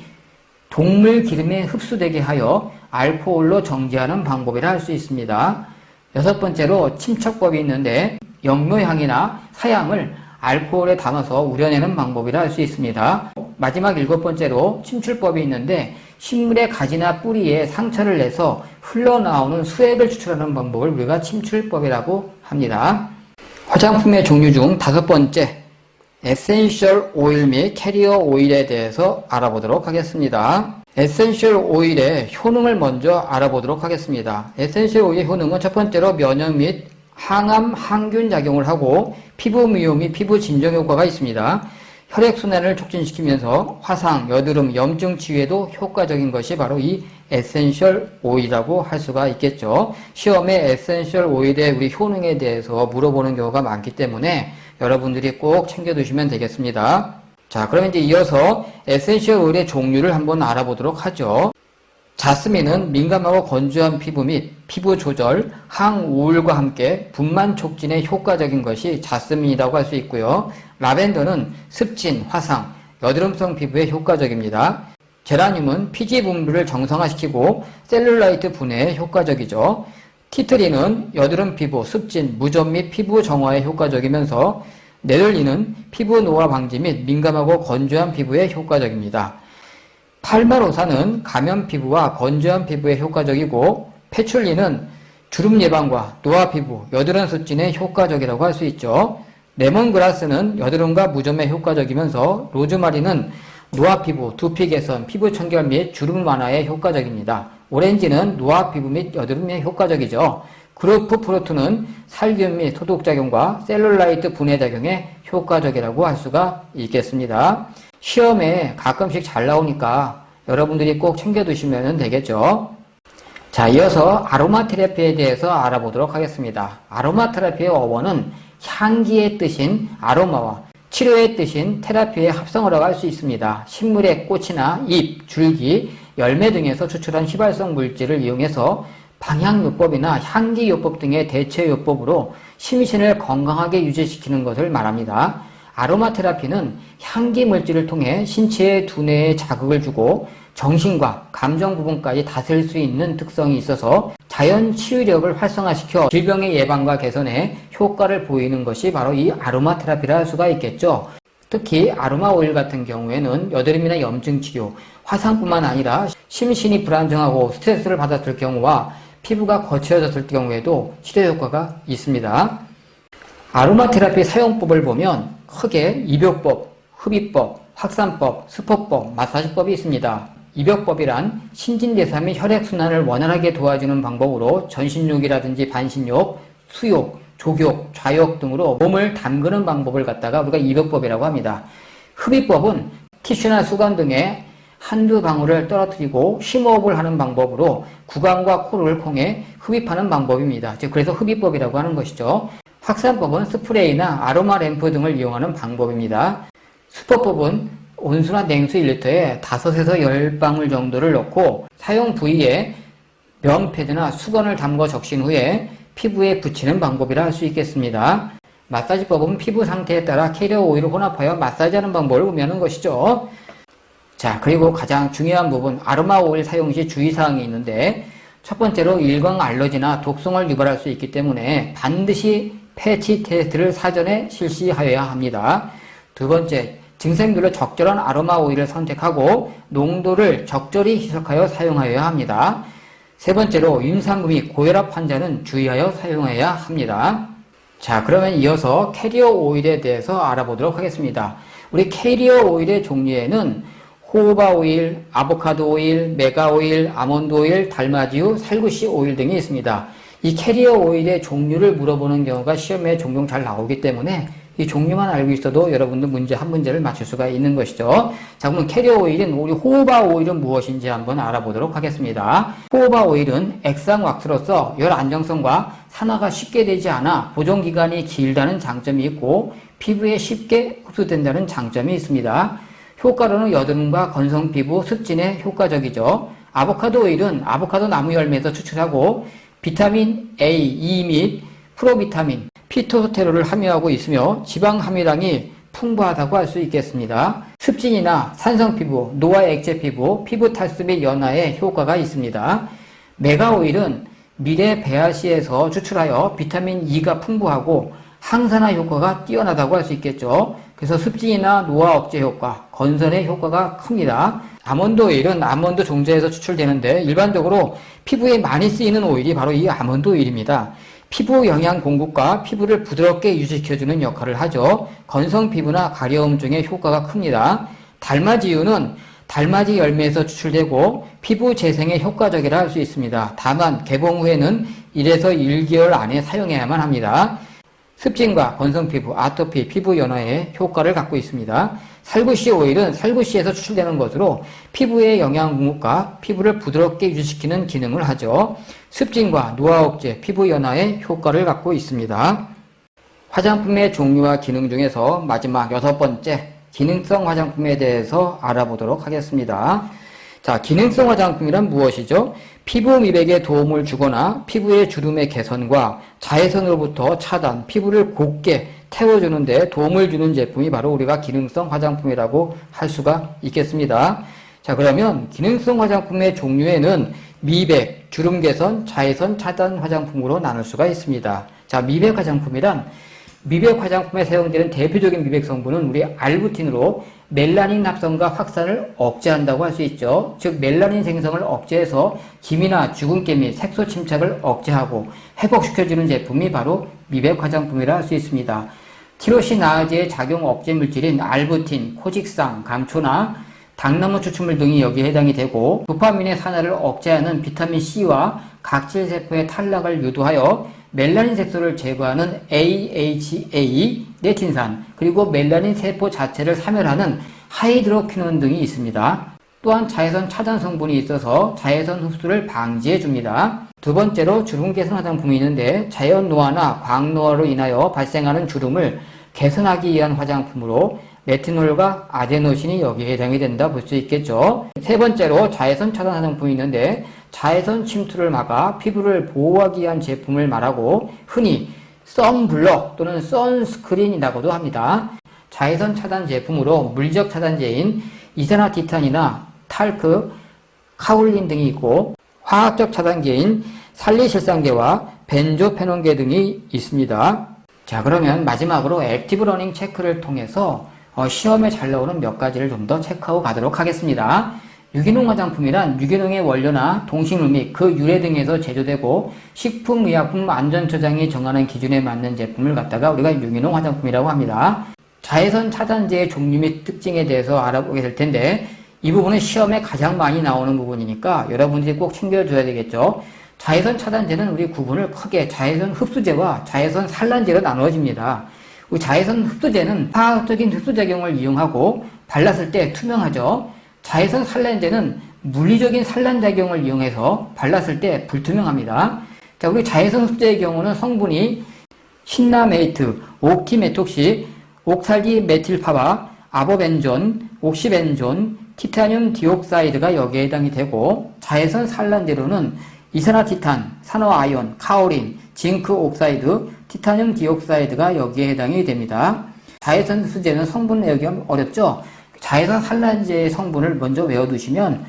동물 기름에 흡수되게 하여 알코올로 정제하는 방법이라 할 수 있습니다. 여섯 번째로 침척법이 있는데 영묘향이나 사향을 알코올에 담아서 우려내는 방법이라 할 수 있습니다. 마지막 일곱 번째로 침출법이 있는데 식물의 가지나 뿌리에 상처를 내서 흘러나오는 수액을 추출하는 방법을 우리가 침출법이라고 합니다. 화장품의 종류 중 다섯 번째, 에센셜 오일 및 캐리어 오일에 대해서 알아보도록 하겠습니다. 에센셜 오일의 효능을 먼저 알아보도록 하겠습니다. 에센셜 오일의 효능은 첫 번째로 면역 및 항암, 항균 작용을 하고 피부 미용 및 피부 진정 효과가 있습니다. 혈액순환을 촉진시키면서 화상, 여드름, 염증 치유에도 효과적인 것이 바로 이 에센셜 오일이라고 할 수가 있겠죠. 시험에 에센셜 오일의 우리 효능에 대해서 물어보는 경우가 많기 때문에 여러분들이 꼭 챙겨두시면 되겠습니다. 자, 그러면 이제 이어서 에센셜 오일의 종류를 한번 알아보도록 하죠. 자스민은 민감하고 건조한 피부 및 피부 조절, 항우울과 함께 분만 촉진에 효과적인 것이 자스민이라고 할 수 있고요. 라벤더는 습진, 화상, 여드름성 피부에 효과적입니다. 제라늄은 피지 분비를 정상화시키고 셀룰라이트 분해에 효과적이죠. 티트리는 여드름 피부, 습진, 무좀 및 피부 정화에 효과적이면서 네들리는 피부 노화 방지 및 민감하고 건조한 피부에 효과적입니다. 팔마로사는 감염 피부와 건조한 피부에 효과적이고 패출리는 주름 예방과 노화 피부, 여드름 습진에 효과적이라고 할 수 있죠. 레몬그라스는 여드름과 무좀에 효과적이면서 로즈마리는 노화 피부, 두피 개선, 피부 청결 및 주름 완화에 효과적입니다. 오렌지는 노화 피부 및 여드름에 효과적이죠. 그루프프루트는 살균 및 소독작용과 셀룰라이트 분해작용에 효과적이라고 할 수가 있겠습니다. 시험에 가끔씩 잘 나오니까 여러분들이 꼭 챙겨두시면 되겠죠. 자, 이어서 아로마 테라피에 대해서 알아보도록 하겠습니다. 아로마 테라피의 어원은 향기의 뜻인 아로마와 치료의 뜻인 테라피의 합성어라고 할 수 있습니다. 식물의 꽃이나 잎, 줄기, 열매 등에서 추출한 휘발성 물질을 이용해서 방향요법이나 향기요법 등의 대체요법으로 심신을 건강하게 유지시키는 것을 말합니다. 아로마 테라피는 향기 물질을 통해 신체의 두뇌에 자극을 주고 정신과 감정 부분까지 다스릴 수 있는 특성이 있어서 자연 치유력을 활성화시켜 질병의 예방과 개선에 효과를 보이는 것이 바로 이 아로마 테라피라 할 수가 있겠죠. 특히 아로마 오일 같은 경우에는 여드름이나 염증 치료, 화상뿐만 아니라 심신이 불안정하고 스트레스를 받았을 경우와 피부가 거칠어졌을 경우에도 치료 효과가 있습니다. 아로마 테라피 사용법을 보면 크게 입욕법, 흡입법, 확산법, 수포법, 마사지법이 있습니다. 입욕법이란 신진대사 및 혈액순환을 원활하게 도와주는 방법으로 전신욕이라든지 반신욕, 수욕, 족욕, 좌욕 등으로 몸을 담그는 방법을 갖다가 우리가 입욕법이라고 합니다. 흡입법은 티슈나 수건 등에 한두 방울을 떨어뜨리고 심호흡을 하는 방법으로 구강과 코를 통해 흡입하는 방법입니다. 즉 그래서 흡입법이라고 하는 것이죠. 확산법은 스프레이나 아로마 램프 등을 이용하는 방법입니다. 수포법은 온수나 냉수 1리터에 5에서 10방울 정도를 넣고 사용 부위에 면패드나 수건을 담궈 적신 후에 피부에 붙이는 방법이라 할 수 있겠습니다. 마사지법은 피부 상태에 따라 캐리어 오일을 혼합하여 마사지하는 방법을 의미하는 것이죠. 자, 그리고 가장 중요한 부분, 아로마 오일 사용 시 주의사항이 있는데 첫 번째로 일광 알러지나 독성을 유발할 수 있기 때문에 반드시 패치 테스트를 사전에 실시하여야 합니다. 두 번째, 증상별로 적절한 아로마 오일을 선택하고 농도를 적절히 희석하여 사용하여야 합니다. 세 번째로 임산부 및 고혈압 환자는 주의하여 사용해야 합니다. 자, 그러면 이어서 캐리어 오일에 대해서 알아보도록 하겠습니다. 우리 캐리어 오일의 종류에는 호호바 오일, 아보카도 오일, 메가 오일, 아몬드 오일, 달마지우, 살구씨 오일 등이 있습니다. 이 캐리어 오일의 종류를 물어보는 경우가 시험에 종종 잘 나오기 때문에 이 종류만 알고 있어도 여러분들 한 문제를 맞출 수가 있는 것이죠. 자, 그럼 캐리어 오일은 우리 호호바 오일은 무엇인지 한번 알아보도록 하겠습니다. 호호바 오일은 액상 왁스로서 열 안정성과 산화가 쉽게 되지 않아 보존 기간이 길다는 장점이 있고 피부에 쉽게 흡수된다는 장점이 있습니다. 효과로는 여드름과 건성 피부, 습진에 효과적이죠. 아보카도 오일은 아보카도 나무 열매에서 추출하고 비타민 A, E 및 프로비타민, 피토스테롤을 함유하고 있으며 지방 함유량이 풍부하다고 할 수 있겠습니다. 습진이나 산성 피부, 노화 액체 피부, 피부 탈수 및 연화에 효과가 있습니다. 메가 오일은 미래 배아시에서 추출하여 비타민 E가 풍부하고 항산화 효과가 뛰어나다고 할 수 있겠죠. 그래서 습진이나 노화 억제 효과, 건선의 효과가 큽니다. 아몬드 오일은 아몬드 종자에서 추출되는데 일반적으로 피부에 많이 쓰이는 오일이 바로 이 아몬드 오일입니다. 피부 영양 공급과 피부를 부드럽게 유지시켜주는 역할을 하죠. 건성 피부나 가려움증에 효과가 큽니다. 달마지유는 달맞이 열매에서 추출되고 피부 재생에 효과적이라 할 수 있습니다. 다만 개봉 후에는 1에서 1개월 안에 사용해야만 합니다. 습진과 건성피부, 아토피, 피부 연화에 효과를 갖고 있습니다. 살구씨 오일은 살구씨에서 추출되는 것으로 피부의 영양 공급과 피부를 부드럽게 유지시키는 기능을 하죠. 습진과 노화 억제, 피부 연화에 효과를 갖고 있습니다. 화장품의 종류와 기능 중에서 마지막 6번째 기능성 화장품에 대해서 알아보도록 하겠습니다. 자, 기능성 화장품이란 무엇이죠? 피부 미백에 도움을 주거나 피부의 주름의 개선과 자외선으로부터 차단, 피부를 곱게 태워주는 데 도움을 주는 제품이 바로 우리가 기능성 화장품이라고 할 수가 있겠습니다. 자, 그러면 기능성 화장품의 종류에는 미백, 주름 개선, 자외선 차단 화장품으로 나눌 수가 있습니다. 자, 미백 화장품이란 미백 화장품에 사용되는 대표적인 미백 성분은 우리 알부틴으로 멜라닌 합성과 확산을 억제한다고 할 수 있죠. 즉 멜라닌 생성을 억제해서 기미나 주근깨 및 색소 침착을 억제하고 회복시켜주는 제품이 바로 미백 화장품이라 할 수 있습니다. 티로시나아제의 작용 억제 물질인 알부틴, 코직상, 감초나 당나무 추출물 등이 여기에 해당이 되고 도파민의 산화를 억제하는 비타민C와 각질세포의 탈락을 유도하여 멜라닌 색소를 제거하는 AHA, 레틴산, 그리고 멜라닌 세포 자체를 사멸하는 하이드로퀴논 등이 있습니다. 또한 자외선 차단 성분이 있어서 자외선 흡수를 방지해 줍니다. 두 번째로 주름 개선 화장품이 있는데 자연 노화나 광노화로 인하여 발생하는 주름을 개선하기 위한 화장품으로 레티놀과 아데노신이 여기에 해당이 된다 볼 수 있겠죠. 세 번째로 자외선 차단 화장품이 있는데 자외선 침투를 막아 피부를 보호하기 위한 제품을 말하고 흔히 선블럭 또는 선스크린이라고도 합니다. 자외선 차단 제품으로 물리적 차단제인 이산화티탄이나 탈크, 카올린 등이 있고 화학적 차단제인 살리실산계와 벤조페논계 등이 있습니다. 자, 그러면 마지막으로 액티브 러닝 체크를 통해서 시험에 잘 나오는 몇 가지를 좀 더 체크하고 가도록 하겠습니다. 유기농 화장품이란 유기농의 원료나 동식물 및 그 유래 등에서 제조되고 식품의약품 안전처장이 정하는 기준에 맞는 제품을 갖다가 우리가 유기농 화장품이라고 합니다. 자외선 차단제의 종류 및 특징에 대해서 알아보게 될 텐데 이 부분은 시험에 가장 많이 나오는 부분이니까 여러분들이 꼭 챙겨줘야 되겠죠. 자외선 차단제는 우리 구분을 크게 자외선 흡수제와 자외선 산란제로 나누어집니다. 우리 자외선 흡수제는 화학적인 흡수작용을 이용하고 발랐을 때 투명하죠. 자외선 산란제는 물리적인 산란작용을 이용해서 발랐을 때 불투명합니다. 자, 우리 자외선 흡수제의 경우는 성분이 신라메이트, 옥티메톡시, 옥살디메틸파바, 아보벤존, 옥시벤존, 티타늄 디옥사이드가 여기에 해당이 되고 자외선 산란제로는 이산화티탄, 산화아연, 카오린, 징크 옥사이드, 티타늄 디옥사이드가 여기에 해당이 됩니다. 자외선 흡수제는 성분 외우기 어렵죠? 자외선 산란제의 성분을 먼저 외워두시면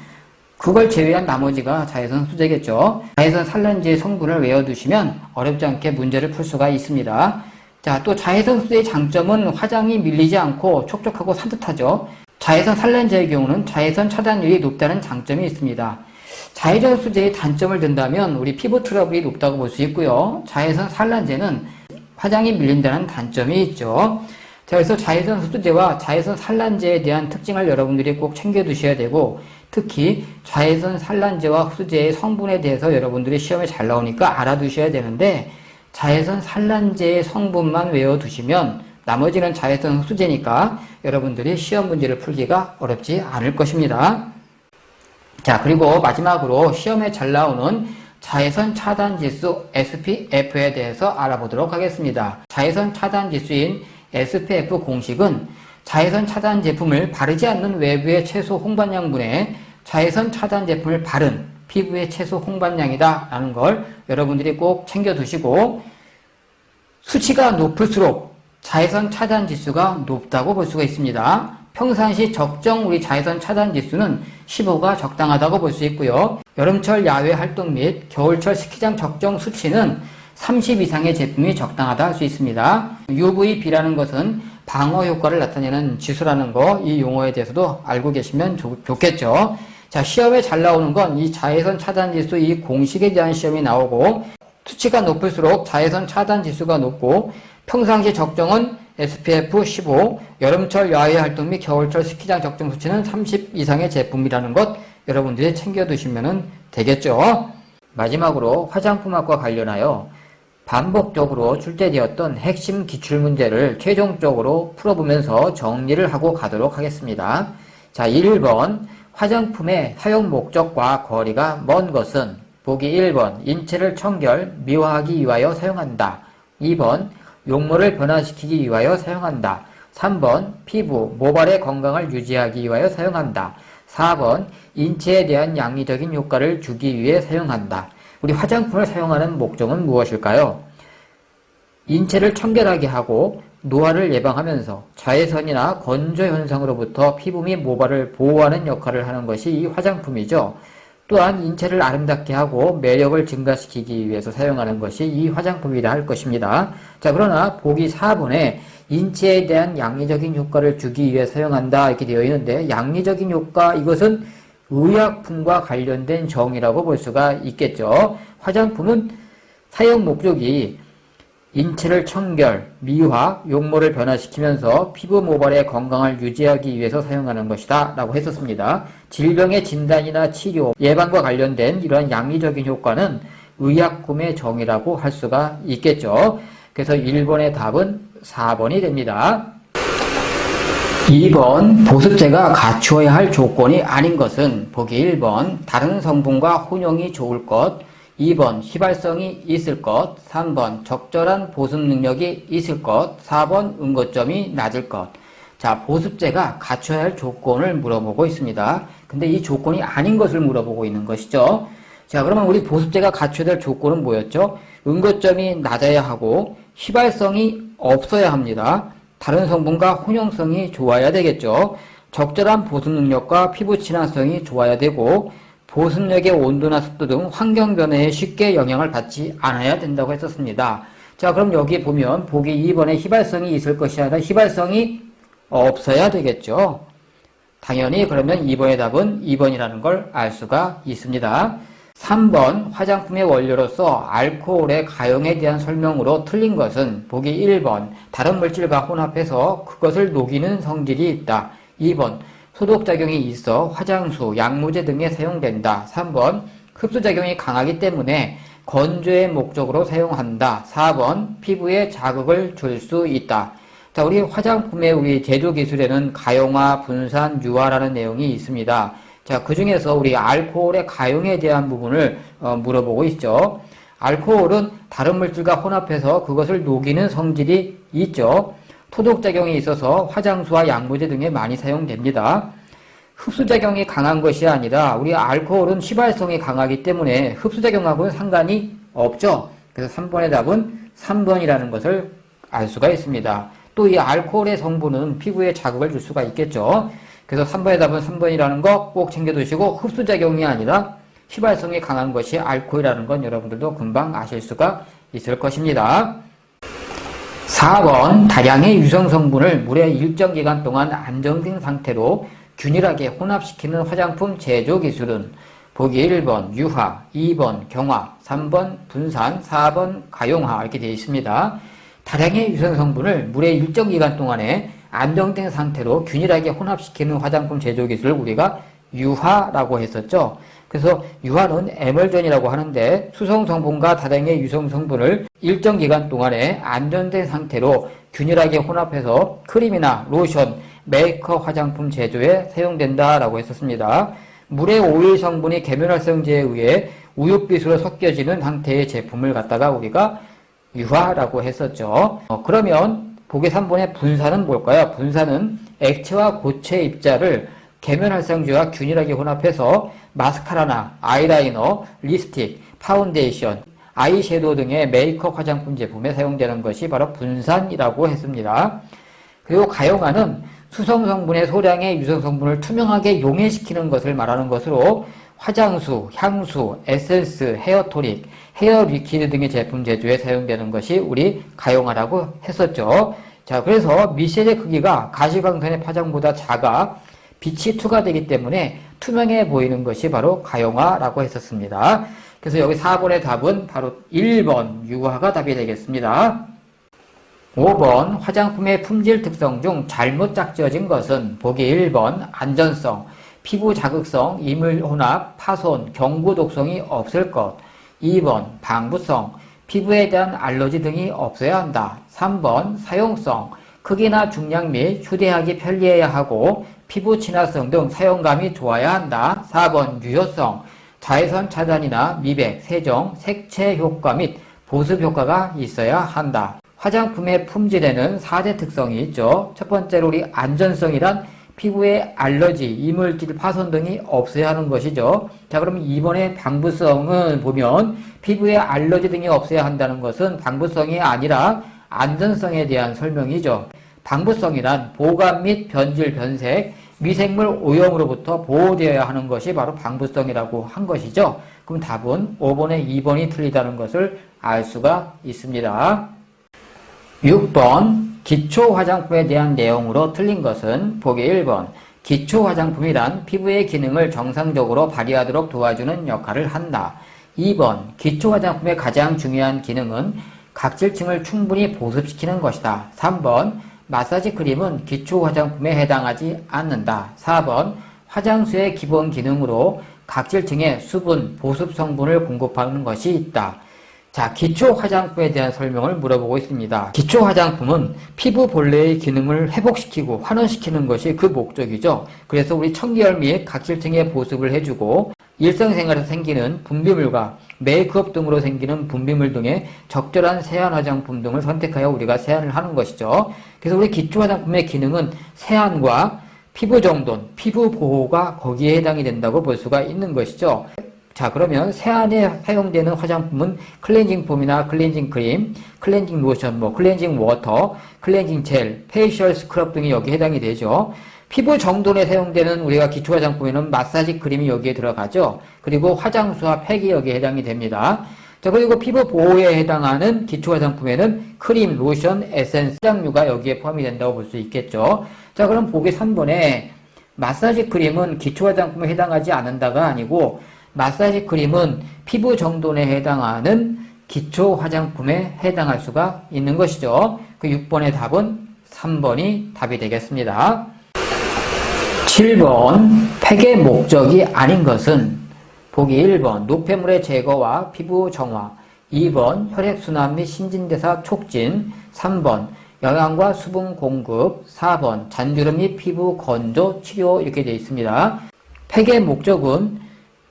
그걸 제외한 나머지가 자외선 흡수제겠죠. 자외선 산란제의 성분을 외워두시면 어렵지 않게 문제를 풀 수가 있습니다. 자, 또 자외선 흡수제의 장점은 화장이 밀리지 않고 촉촉하고 산뜻하죠. 자외선 산란제의 경우는 자외선 차단율이 높다는 장점이 있습니다. 자외선 흡수제의 단점을 든다면 우리 피부 트러블이 높다고 볼 수 있고요. 자외선 산란제는 화장이 밀린다는 단점이 있죠. 자, 그래서 자외선 흡수제와 자외선 산란제에 대한 특징을 여러분들이 꼭 챙겨 두셔야 되고 특히 자외선 산란제와 흡수제의 성분에 대해서 여러분들이 시험에 잘 나오니까 알아두셔야 되는데 자외선 산란제의 성분만 외워두시면 나머지는 자외선 흡수제니까 여러분들이 시험 문제를 풀기가 어렵지 않을 것입니다. 자, 그리고 마지막으로 시험에 잘 나오는 자외선 차단 지수 SPF에 대해서 알아보도록 하겠습니다. 자외선 차단 지수인 SPF 공식은 자외선 차단 제품을 바르지 않는 외부의 최소 홍반량분의 자외선 차단 제품을 바른 피부의 최소 홍반량이다 라는 걸 여러분들이 꼭 챙겨두시고 수치가 높을수록 자외선 차단 지수가 높다고 볼 수가 있습니다. 평상시 적정 우리 자외선 차단 지수는 15가 적당하다고 볼 수 있고요. 여름철 야외 활동 및 겨울철 스키장 적정 수치는 30 이상의 제품이 적당하다 할 수 있습니다. UVB라는 것은 방어 효과를 나타내는 지수라는 거, 이 용어에 대해서도 알고 계시면 좋겠죠. 자, 시험에 잘 나오는 건 이 자외선 차단 지수 이 공식에 대한 시험이 나오고 수치가 높을수록 자외선 차단 지수가 높고 평상시 적정은 SPF 15, 여름철 야외 활동 및 겨울철 스키장 적정 수치는 30 이상의 제품이라는 것 여러분들이 챙겨두시면 되겠죠. 마지막으로 화장품학과 관련하여 반복적으로 출제되었던 핵심 기출문제를 최종적으로 풀어보면서 정리를 하고 가도록 하겠습니다. 자, 1번 화장품의 사용 목적과 거리가 먼 것은 보기 1번 인체를 청결, 미화하기 위하여 사용한다. 2번 용모를 변화시키기 위하여 사용한다. 3번 피부, 모발의 건강을 유지하기 위하여 사용한다. 4번 인체에 대한 양리적인 효과를 주기 위해 사용한다. 우리 화장품을 사용하는 목적은 무엇일까요? 인체를 청결하게 하고 노화를 예방하면서 자외선이나 건조 현상으로부터 피부 및 모발을 보호하는 역할을 하는 것이 이 화장품이죠. 또한 인체를 아름답게 하고 매력을 증가시키기 위해서 사용하는 것이 이 화장품이라 할 것입니다. 자, 그러나 보기 4번에 인체에 대한 양리적인 효과를 주기 위해 사용한다 이렇게 되어 있는데, 양리적인 효과, 이것은 의약품과 관련된 정의라고 볼 수가 있겠죠. 화장품은 사용 목적이 인체를 청결, 미화, 용모를 변화시키면서 피부 모발의 건강을 유지하기 위해서 사용하는 것이다 라고 했었습니다. 질병의 진단이나 치료, 예방과 관련된 이러한 양리적인 효과는 의약품의 정의라고 할 수가 있겠죠. 그래서 1번의 답은 4번이 됩니다. 2번 보습제가 갖추어야 할 조건이 아닌 것은 보기 1번 다른 성분과 혼용이 좋을 것, 2번 휘발성이 있을 것, 3번 적절한 보습 능력이 있을 것, 4번 응고점이 낮을 것. 자, 보습제가 갖춰야 할 조건을 물어보고 있습니다. 근데 이 조건이 아닌 것을 물어보고 있는 것이죠. 자, 그러면 우리 보습제가 갖춰야 될 조건은 뭐였죠? 응고점이 낮아야 하고 휘발성이 없어야 합니다. 다른 성분과 혼용성이 좋아야 되겠죠. 적절한 보습 능력과 피부 친화성이 좋아야 되고 보습력의 온도나 습도 등 환경 변화에 쉽게 영향을 받지 않아야 된다고 했었습니다. 자, 그럼 여기 보면 보기 2번에 휘발성이 있을 것이 아니라 휘발성이 없어야 되겠죠. 당연히 그러면 2번의 답은 2번이라는 걸 알 수가 있습니다. 3번 화장품의 원료로서 알코올의 가용에 대한 설명으로 틀린 것은 보기 1번 다른 물질과 혼합해서 그것을 녹이는 성질이 있다. 2번 소독작용이 있어 화장수, 약모제 등에 사용된다. 3번 흡수작용이 강하기 때문에 건조의 목적으로 사용한다. 4번 피부에 자극을 줄 수 있다. 자, 우리 화장품의 우리 제조 기술에는 가용화, 분산, 유화라는 내용이 있습니다. 자, 그 중에서 우리 알코올의 가용에 대한 부분을 물어보고 있죠. 알코올은 다른 물질과 혼합해서 그것을 녹이는 성질이 있죠. 토독작용이 있어서 화장수와 약모제 등에 많이 사용됩니다. 흡수작용이 강한 것이 아니라 우리 알코올은 휘발성이 강하기 때문에 흡수작용하고는 상관이 없죠. 그래서 3번의 답은 3번이라는 것을 알 수가 있습니다. 또 이 알코올의 성분은 피부에 자극을 줄 수가 있겠죠. 그래서 3번의 답은 3번이라는 거 꼭 챙겨두시고, 흡수작용이 아니라 휘발성이 강한 것이 알코올이라는 건 여러분들도 금방 아실 수가 있을 것입니다. 4번 다량의 유성성분을 물에 일정 기간 동안 안정된 상태로 균일하게 혼합시키는 화장품 제조 기술은 보기 1번 유화, 2번 경화, 3번 분산, 4번 가용화 이렇게 되어 있습니다. 다량의 유성성분을 물에 일정 기간 동안에 안정된 상태로 균일하게 혼합시키는 화장품 제조 기술을 우리가 유화라고 했었죠. 그래서 유화는 에멀전이라고 하는데 수성 성분과 다량의 유성 성분을 일정 기간 동안에 안정된 상태로 균일하게 혼합해서 크림이나 로션, 메이크업 화장품 제조에 사용된다라고 했었습니다. 물의 오일 성분이 계면활성제에 의해 우윳빛으로 섞여지는 상태의 제품을 갖다가 우리가 유화라고 했었죠. 그러면 보기 3번의 분산은 뭘까요? 분산은 액체와 고체 입자를 계면활성제와 균일하게 혼합해서 마스카라나 아이라이너, 립스틱, 파운데이션, 아이섀도우 등의 메이크업 화장품 제품에 사용되는 것이 바로 분산이라고 했습니다. 그리고 가용화는 수성 성분의 소량의 유성 성분을 투명하게 용해시키는 것을 말하는 것으로 화장수, 향수, 에센스, 헤어토닉, 헤어 리퀴드 등의 제품 제조에 사용되는 것이 우리 가용화라고 했었죠. 자, 그래서 미셀의 크기가 가시광선의 파장보다 작아 빛이 투과되기 때문에 투명해 보이는 것이 바로 가용화라고 했었습니다. 그래서 여기 4번의 답은 바로 1번 유화가 답이 되겠습니다. 5번 화장품의 품질 특성 중 잘못 짝지어진 것은 보기 1번 안전성, 피부 자극성, 이물 혼합, 파손, 경구 독성이 없을 것. 2번 방부성, 피부에 대한 알러지 등이 없어야 한다. 3번 사용성, 크기나 중량 및 휴대하기 편리해야 하고 피부 친화성 등 사용감이 좋아야 한다. 4번 유효성, 자외선 차단이나 미백, 세정, 색채 효과 및 보습 효과가 있어야 한다. 화장품의 품질에는 4대 특성이 있죠. 첫 번째로 우리 안전성이란 피부에 알러지, 이물질 파손 등이 없어야 하는 것이죠. 자, 그럼 2번의 방부성은 보면 피부에 알러지 등이 없어야 한다는 것은 방부성이 아니라 안전성에 대한 설명이죠. 방부성이란 보관 및 변질, 변색, 미생물 오염으로부터 보호되어야 하는 것이 바로 방부성이라고 한 것이죠. 그럼 답은 5번에 2번이 틀리다는 것을 알 수가 있습니다. 6번 기초 화장품에 대한 내용으로 틀린 것은 보기 1번 기초 화장품이란 피부의 기능을 정상적으로 발휘하도록 도와주는 역할을 한다. 2번 기초 화장품의 가장 중요한 기능은 각질층을 충분히 보습시키는 것이다. 3번 마사지 크림은 기초 화장품에 해당하지 않는다. 4번 화장수의 기본 기능으로 각질층에 수분, 보습 성분을 공급하는 것이 있다. 자, 기초 화장품에 대한 설명을 물어보고 있습니다. 기초 화장품은 피부 본래의 기능을 회복시키고 환원시키는 것이 그 목적이죠. 그래서 우리 청결 및 각질층의 보습을 해주고 일상생활에서 생기는 분비물과 메이크업 등으로 생기는 분비물 등의 적절한 세안 화장품 등을 선택하여 우리가 세안을 하는 것이죠. 그래서 우리 기초 화장품의 기능은 세안과 피부 정돈, 피부 보호가 거기에 해당이 된다고 볼 수가 있는 것이죠. 자, 그러면 세안에 사용되는 화장품은 클렌징 폼이나 클렌징 크림, 클렌징 로션, 클렌징 워터, 클렌징 젤, 페이셜 스크럽 등이 여기에 해당이 되죠. 피부 정돈에 사용되는 우리가 기초 화장품에는 마사지 크림이 여기에 들어가죠. 그리고 화장수와 팩이 여기에 해당이 됩니다. 자, 그리고 피부 보호에 해당하는 기초 화장품에는 크림, 로션, 에센스, 화장류가 여기에 포함이 된다고 볼 수 있겠죠. 자, 그럼 보기 3번에 마사지 크림은 기초 화장품에 해당하지 않는다가 아니고 마사지 크림은 피부 정돈에 해당하는 기초 화장품에 해당할 수가 있는 것이죠. 그 6번의 답은 3번이 답이 되겠습니다. 7번 팩의 목적이 아닌 것은 보기 1번 노폐물의 제거와 피부 정화, 2번 혈액순환 및 신진대사 촉진, 3번 영양과 수분 공급, 4번 잔주름 및 피부 건조 치료 이렇게 되어 있습니다. 팩의 목적은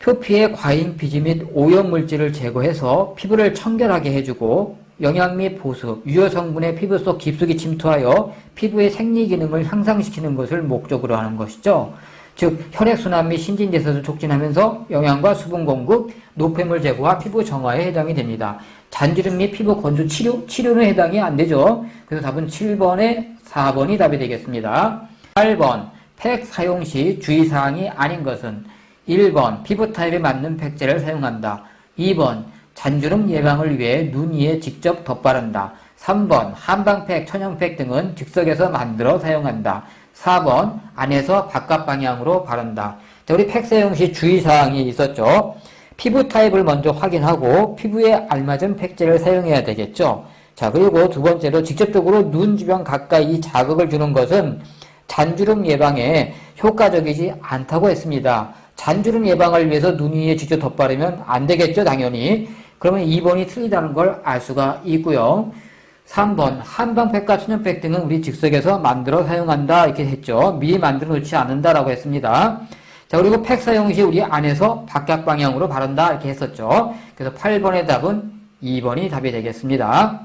표피의 과잉 피지 및 오염물질을 제거해서 피부를 청결하게 해주고 영양 및 보습, 유효 성분의 피부 속 깊숙이 침투하여 피부의 생리 기능을 향상시키는 것을 목적으로 하는 것이죠. 즉 혈액순환 및 신진대사를 촉진하면서 영양과 수분 공급, 노폐물 제거와 피부 정화에 해당이 됩니다. 잔주름 및 피부 건조 치료는 해당이 안 되죠. 그래서 답은 7번에 4번이 답이 되겠습니다. 8번 팩 사용 시 주의사항이 아닌 것은 1번 피부 타입에 맞는 팩제를 사용한다. 2번 잔주름 예방을 위해 눈 위에 직접 덧바른다. 3번 한방팩, 천연팩 등은 즉석에서 만들어 사용한다. 4번 안에서 바깥 방향으로 바른다. 자, 우리 팩 사용 시 주의사항이 있었죠. 피부 타입을 먼저 확인하고 피부에 알맞은 팩제를 사용해야 되겠죠. 자, 그리고 두 번째로 직접적으로 눈 주변 가까이 자극을 주는 것은 잔주름 예방에 효과적이지 않다고 했습니다. 잔주름 예방을 위해서 눈 위에 직접 덧바르면 안 되겠죠, 당연히. 그러면 2번이 틀리다는 걸 알 수가 있고요. 3번 한방팩과 천연팩 등은 우리 즉석에서 만들어 사용한다 이렇게 했죠. 미리 만들어 놓지 않는다라고 했습니다. 자, 그리고 팩 사용 시 우리 안에서 바깥 방향으로 바른다 이렇게 했었죠. 그래서 8번의 답은 2번이 답이 되겠습니다.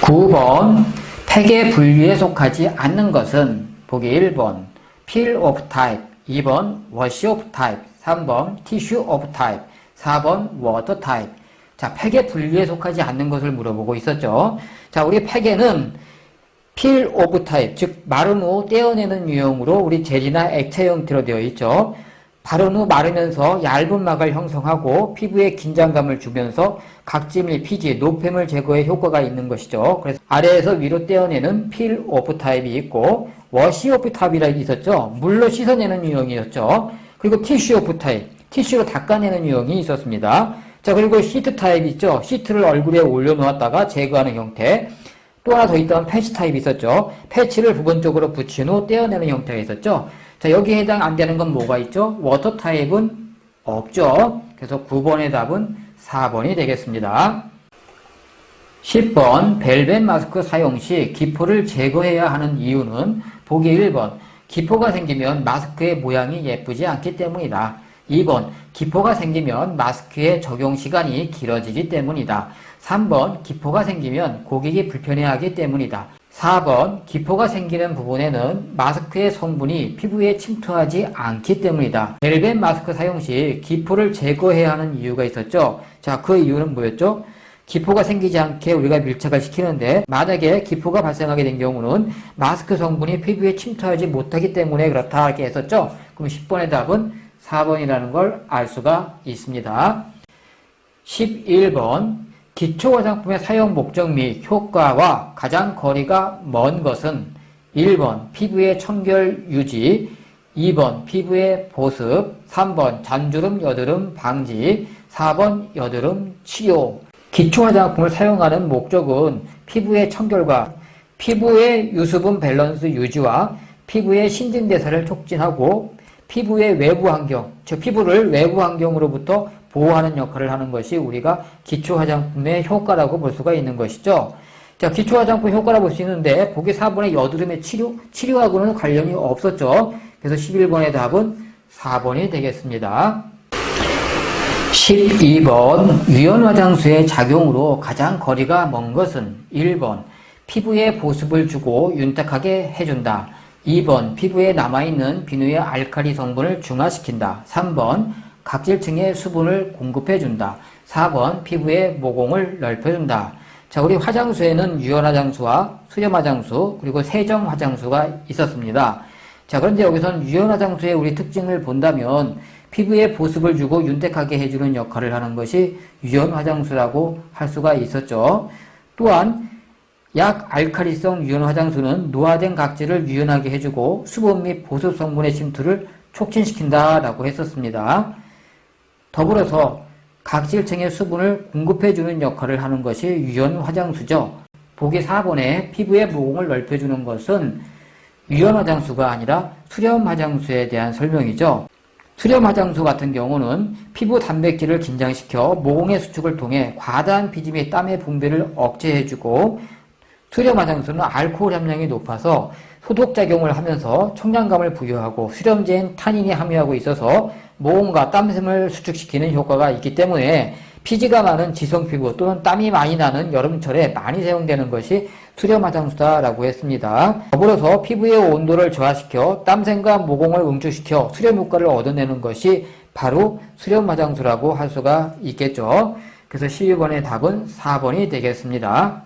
9번 팩의 분류에 속하지 않는 것은 보기 1번 peel off type, 2번 wash off type, 3번 tissue off type, 4번 water type. 자, 팩의 분류에 속하지 않는 것을 물어보고 있었죠. 자, 우리 팩에는 peel off type, 즉 마른 후 떼어내는 유형으로 우리 젤이나 액체 형태로 되어 있죠. 바른 후 마르면서 얇은 막을 형성하고 피부에 긴장감을 주면서 각질 및 피지, 노폐물 제거에 효과가 있는 것이죠. 그래서 아래에서 위로 떼어내는 peel off 타입이 있고 wash off 타입이라고 있었죠. 물로 씻어내는 유형이었죠. 그리고 tissue off 타입, 티슈로 닦아내는 유형이 있었습니다. 자, 그리고 시트 타입 있죠. 시트를 얼굴에 올려놓았다가 제거하는 형태. 또 하나 더 있던 패치 타입이 있었죠. 패치를 부분적으로 붙인 후 떼어내는 형태가 있었죠. 자, 여기에 해당 안 되는 건 뭐가 있죠? 워터 타입은 없죠. 그래서 9번의 답은 4번이 되겠습니다. 10번 벨벳 마스크 사용 시 기포를 제거해야 하는 이유는 보기 1번 기포가 생기면 마스크의 모양이 예쁘지 않기 때문이다. 2번 기포가 생기면 마스크의 적용 시간이 길어지기 때문이다. 3번 기포가 생기면 고객이 불편해하기 때문이다. 4번 기포가 생기는 부분에는 마스크의 성분이 피부에 침투하지 않기 때문이다. 벨벳 마스크 사용 시 기포를 제거해야 하는 이유가 있었죠. 자, 그 이유는 뭐였죠? 기포가 생기지 않게 우리가 밀착을 시키는데 만약에 기포가 발생하게 된 경우는 마스크 성분이 피부에 침투하지 못하기 때문에 그렇다 이렇게 했었죠. 그럼 10번의 답은 4번이라는 걸 알 수가 있습니다. 11번 기초 화장품의 사용 목적 및 효과와 가장 거리가 먼 것은 1번 피부의 청결 유지, 2번 피부의 보습, 3번 잔주름 여드름 방지, 4번 여드름 치료. 기초 화장품을 사용하는 목적은 피부의 청결과 피부의 유수분 밸런스 유지와 피부의 신진대사를 촉진하고 피부의 외부 환경, 즉 피부를 외부 환경으로부터 보호하는 역할을 하는 것이 우리가 기초 화장품의 효과라고 볼 수가 있는 것이죠. 자, 기초 화장품 효과라고 볼 수 있는데 보기 4번의 여드름의 치료하고는 관련이 없었죠. 그래서 11번의 답은 4번이 되겠습니다. 12번 유연 화장수의 작용으로 가장 거리가 먼 것은 1번 피부에 보습을 주고 윤택하게 해준다. 2번 피부에 남아있는 비누의 알칼리 성분을 중화시킨다. 3번 각질층의 수분을 공급해준다. 4번 피부의 모공을 넓혀준다. 자, 우리 화장수에는 유연 화장수와 수렴 화장수 그리고 세정 화장수가 있었습니다. 자, 그런데 여기서는 유연 화장수의 우리 특징을 본다면 피부에 보습을 주고 윤택하게 해주는 역할을 하는 것이 유연 화장수라고 할 수가 있었죠. 또한 약알칼리성 유연 화장수는 노화된 각질을 유연하게 해주고 수분 및 보습 성분의 침투를 촉진시킨다라고 했었습니다. 더불어서 각질층의 수분을 공급해주는 역할을 하는 것이 유연 화장수죠. 보기 4번에 피부의 모공을 넓혀주는 것은 유연 화장수가 아니라 수렴 화장수에 대한 설명이죠. 수렴 화장수 같은 경우는 피부 단백질을 긴장시켜 모공의 수축을 통해 과다한 피지 및 땀의 분비를 억제해주고 수렴 화장수는 알코올 함량이 높아서 소독작용을 하면서 청량감을 부여하고 수렴제인 타닌이 함유하고 있어서 모공과 땀샘을 수축시키는 효과가 있기 때문에 피지가 많은 지성 피부 또는 땀이 많이 나는 여름철에 많이 사용되는 것이 수렴 화장수다라고 했습니다. 더불어서 피부의 온도를 저하시켜 땀샘과 모공을 응축시켜 수렴 효과를 얻어내는 것이 바로 수렴 화장수라고 할 수가 있겠죠. 그래서 12번의 답은 4번이 되겠습니다.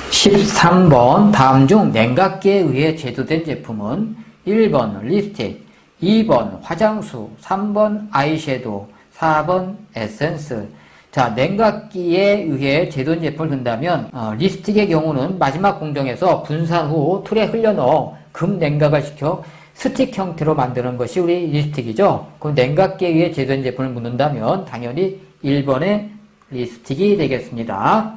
13번 다음 중 냉각기에 의해 제조된 제품은 1번 립스틱, 2번 화장수, 3번 아이섀도우, 4번 에센스. 자, 냉각기에 의해 제조된 제품을 든다면 립스틱의 경우는 마지막 공정에서 분산 후 틀에 흘려 넣어 급냉각을 시켜 스틱 형태로 만드는 것이 우리 립스틱이죠. 그럼 냉각기에 의해 제조된 제품을 묻는다면 당연히 1번의 립스틱이 되겠습니다.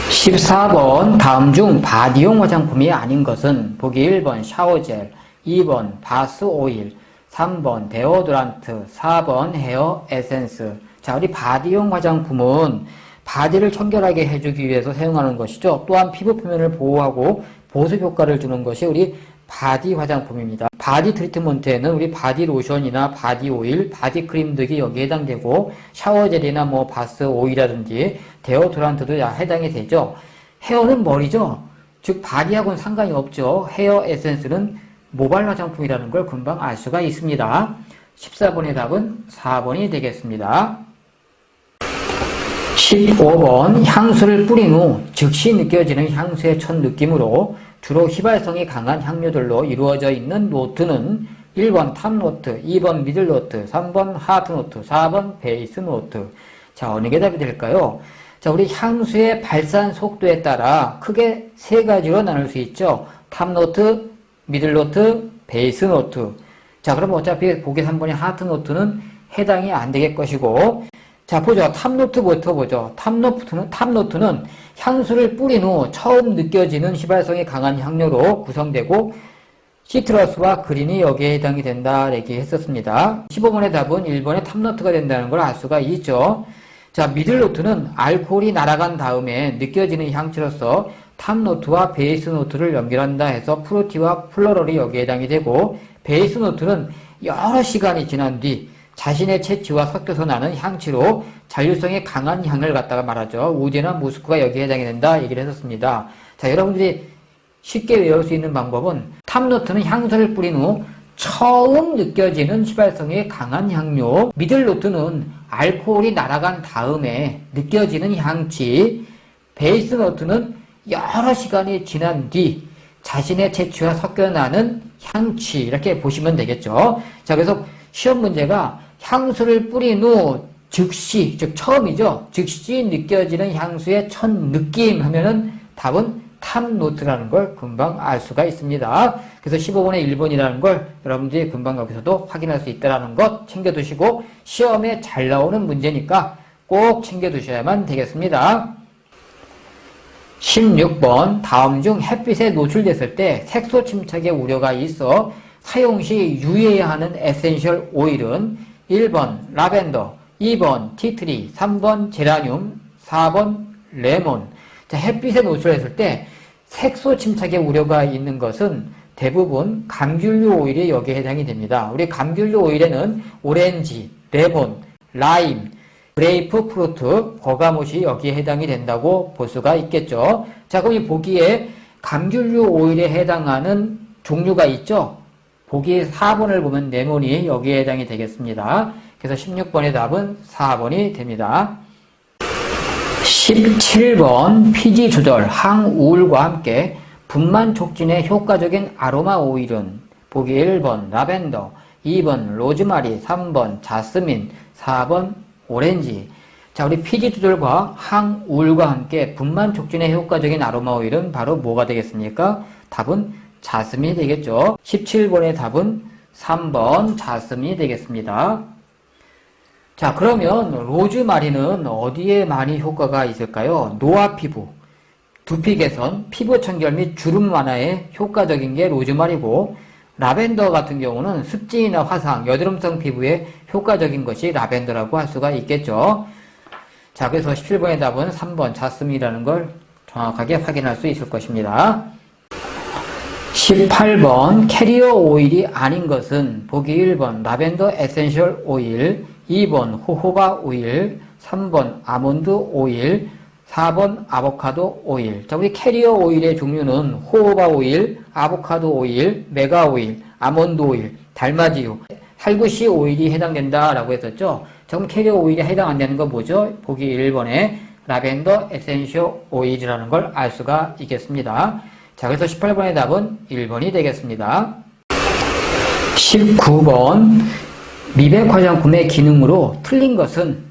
14번 다음 중 바디용 화장품이 아닌 것은 보기 1번 샤워젤, 2번 바스 오일, 3번 데오드란트, 4번 헤어 에센스. 자, 우리 바디용 화장품은 바디를 청결하게 해주기 위해서 사용하는 것이죠. 또한 피부 표면을 보호하고 보습 효과를 주는 것이 우리 바디 화장품입니다. 바디 트리트먼트에는 우리 바디 로션이나 바디 오일, 바디 크림 등이 여기에 해당되고 샤워젤이나 뭐 바스 오일이라든지 데오드란트도 해당이 되죠. 헤어는 머리죠. 즉 바디하고는 상관이 없죠. 헤어 에센스는 모발 화장품이라는 걸 금방 알 수가 있습니다. 14번의 답은 4번이 되겠습니다. 15번 향수를 뿌린 후 즉시 느껴지는 향수의 첫 느낌으로 주로 휘발성이 강한 향료들로 이루어져 있는 노트는 1번 탑노트, 2번 미들노트, 3번 하트노트, 4번 베이스노트. 자, 어느 게 답이 될까요? 자, 우리 향수의 발산 속도에 따라 크게 세 가지로 나눌 수 있죠. 탑노트, 미들노트, 베이스노트. 자, 그럼 어차피 보기 3번의 하트노트는 해당이 안 될 것이고, 자, 보죠. 탑노트부터 보죠. 탑노트는 향수를 뿌린 후 처음 느껴지는 휘발성이 강한 향료로 구성되고 시트러스와 그린이 여기에 해당이 된다 얘기했었습니다. 15번의 답은 1번의 탑노트가 된다는 걸 알 수가 있죠. 자, 미들노트는 알코올이 날아간 다음에 느껴지는 향치로서 탑노트와 베이스노트를 연결한다 해서 프루티와 플로럴이 여기에 해당이 되고 베이스노트는 여러 시간이 지난 뒤 자신의 채취와 섞여서 나는 향치로 잔류성이 강한 향을 갖다가 말하죠. 우디나 무스크가 여기에 해당이 된다 얘기를 했었습니다. 자, 여러분들이 쉽게 외울 수 있는 방법은 탑노트는 향수를 뿌린 후 처음 느껴지는 휘발성이 강한 향료, 미들노트는 알코올이 날아간 다음에 느껴지는 향치, 베이스 노트는 여러 시간이 지난 뒤 자신의 채취와 섞여나는 향치, 이렇게 보시면 되겠죠. 자, 그래서 시험 문제가 향수를 뿌린 후 즉시, 즉 처음이죠. 즉시 느껴지는 향수의 첫 느낌 하면은 답은 탑노트라는 걸 금방 알 수가 있습니다. 그래서 15번의 1번이라는 걸 여러분들이 금방 여기서도 확인할 수 있다는 것 챙겨두시고 시험에 잘 나오는 문제니까 꼭 챙겨두셔야만 되겠습니다. 16번 다음 중 햇빛에 노출됐을 때 색소 침착의 우려가 있어 사용 시 유의해야 하는 에센셜 오일은 1번 라벤더, 2번 티트리, 3번 제라늄, 4번 레몬. 자, 햇빛에 노출했을 때 색소 침착의 우려가 있는 것은 대부분 감귤류 오일이 여기에 해당이 됩니다. 우리 감귤류 오일에는 오렌지, 레몬, 라임, 그레이프 프루트, 버가못이 여기에 해당이 된다고 볼 수가 있겠죠. 자, 그럼 이 보기에 감귤류 오일에 해당하는 종류가 있죠. 보기 4번을 보면 레몬이 여기에 해당이 되겠습니다. 그래서 16번의 답은 4번이 됩니다. 17번 피지 조절, 항우울과 함께 분만 촉진에 효과적인 아로마 오일은 보기 1번 라벤더, 2번 로즈마리, 3번 자스민, 4번 오렌지. 자, 우리 피지 조절과 항우울과 함께 분만 촉진에 효과적인 아로마 오일은 바로 뭐가 되겠습니까? 답은 자스민이 되겠죠. 17번의 답은 3번 자스민이 되겠습니다. 자, 그러면 로즈마리는 어디에 많이 효과가 있을까요? 노화 피부, 두피 개선, 피부 청결 및 주름 완화에 효과적인 게 로즈마리고, 라벤더 같은 경우는 습진이나 화상, 여드름성 피부에 효과적인 것이 라벤더라고 할 수가 있겠죠. 자, 그래서 17번의 답은 3번 자스민이라는 걸 정확하게 확인할 수 있을 것입니다. 18번 캐리어 오일이 아닌 것은 보기 1번 라벤더 에센셜 오일, 2번 호호바 오일, 3번 아몬드 오일, 4번 아보카도 오일. 자, 우리 캐리어 오일의 종류는 호호바 오일, 아보카도 오일, 메가 오일, 아몬드 오일, 달마지유, 살구씨 오일이 해당된다라고 했었죠. 자, 그럼 캐리어 오일이 해당 안 되는 건 뭐죠? 보기 1번에 라벤더 에센셜 오일이라는 걸 알 수가 있겠습니다. 자, 그래서 18번의 답은 1번이 되겠습니다. 19번 미백 화장품의 기능으로 틀린 것은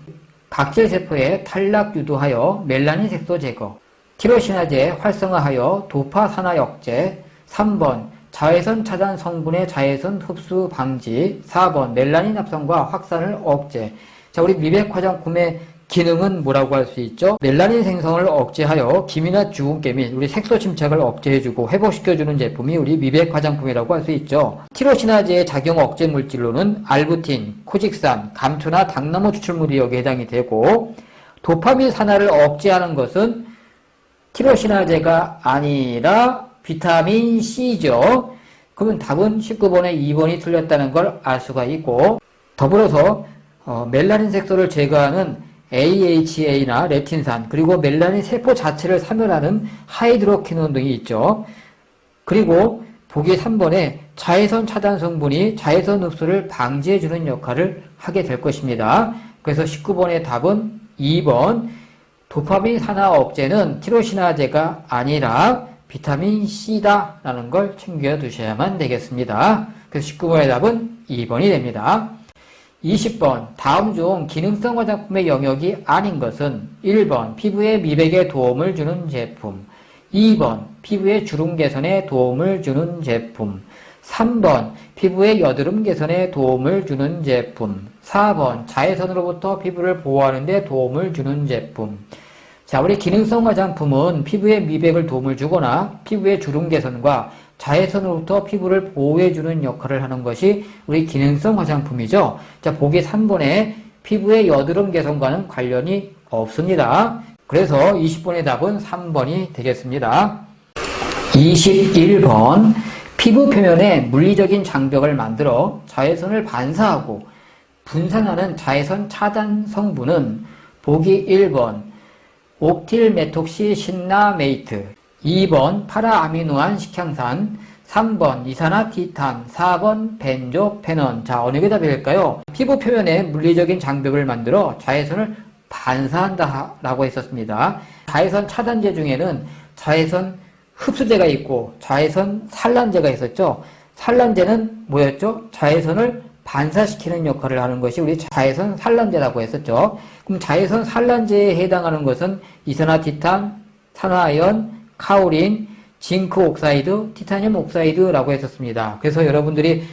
각질세포의 탈락 유도하여 멜라닌 색소 제거, 티로시나제 활성화하여 도파 산화 억제, 3번 자외선 차단 성분의 자외선 흡수 방지, 4번 멜라닌 합성과 확산을 억제. 자, 우리 미백 화장품의 기능은 뭐라고 할 수 있죠? 멜라닌 생성을 억제하여 기미나 주근깨 및 우리 색소 침착을 억제해주고 회복시켜주는 제품이 우리 미백 화장품이라고 할 수 있죠. 티로시나제의 작용 억제 물질로는 알부틴, 코직산, 감초나 당나무 추출물이 여기에 해당이 되고, 도파민 산화를 억제하는 것은 티로시나제가 아니라 비타민 C죠. 그러면 답은 19번에 2번이 틀렸다는 걸 알 수가 있고, 더불어서 멜라닌 색소를 제거하는 AHA나 레틴산, 그리고 멜라닌 세포 자체를 사멸하는 하이드로퀴논 등이 있죠. 그리고 보기 3번에 자외선 차단 성분이 자외선 흡수를 방지해주는 역할을 하게 될 것입니다. 그래서 19번의 답은 2번 도파민 산화 억제는 티로시나제가 아니라 비타민 C다라는 걸 챙겨두셔야만 되겠습니다. 그래서 19번의 답은 2번이 됩니다. 20번 다음 중 기능성 화장품의 영역이 아닌 것은 1번 피부의 미백에 도움을 주는 제품, 2번 피부의 주름 개선에 도움을 주는 제품, 3번 피부의 여드름 개선에 도움을 주는 제품, 4번 자외선으로부터 피부를 보호하는 데 도움을 주는 제품. 자, 우리 기능성 화장품은 피부의 미백을 도움을 주거나 피부의 주름 개선과 자외선으로부터 피부를 보호해주는 역할을 하는 것이 우리 기능성 화장품이죠. 자, 보기 3번에 피부의 여드름 개선과는 관련이 없습니다. 그래서 20번의 답은 3번이 되겠습니다. 21번 피부 표면에 물리적인 장벽을 만들어 자외선을 반사하고 분산하는 자외선 차단 성분은 보기 1번 옥틸메톡시 신라메이트, 2번 파라아미노안 식향산, 3번 이산화티탄, 4번 벤조페넌. 자, 어느 게 답일까요? 피부 표면에 물리적인 장벽을 만들어 자외선을 반사한다 라고 했었습니다. 자외선 차단제 중에는 자외선 흡수제가 있고 자외선 산란제가 있었죠. 산란제는 뭐였죠? 자외선을 반사시키는 역할을 하는 것이 우리 자외선 산란제라고 했었죠. 그럼 자외선 산란제에 해당하는 것은 이산화티탄, 산화아연, 카오린, 징크 옥사이드, 티타늄 옥사이드라고 했었습니다. 그래서 여러분들이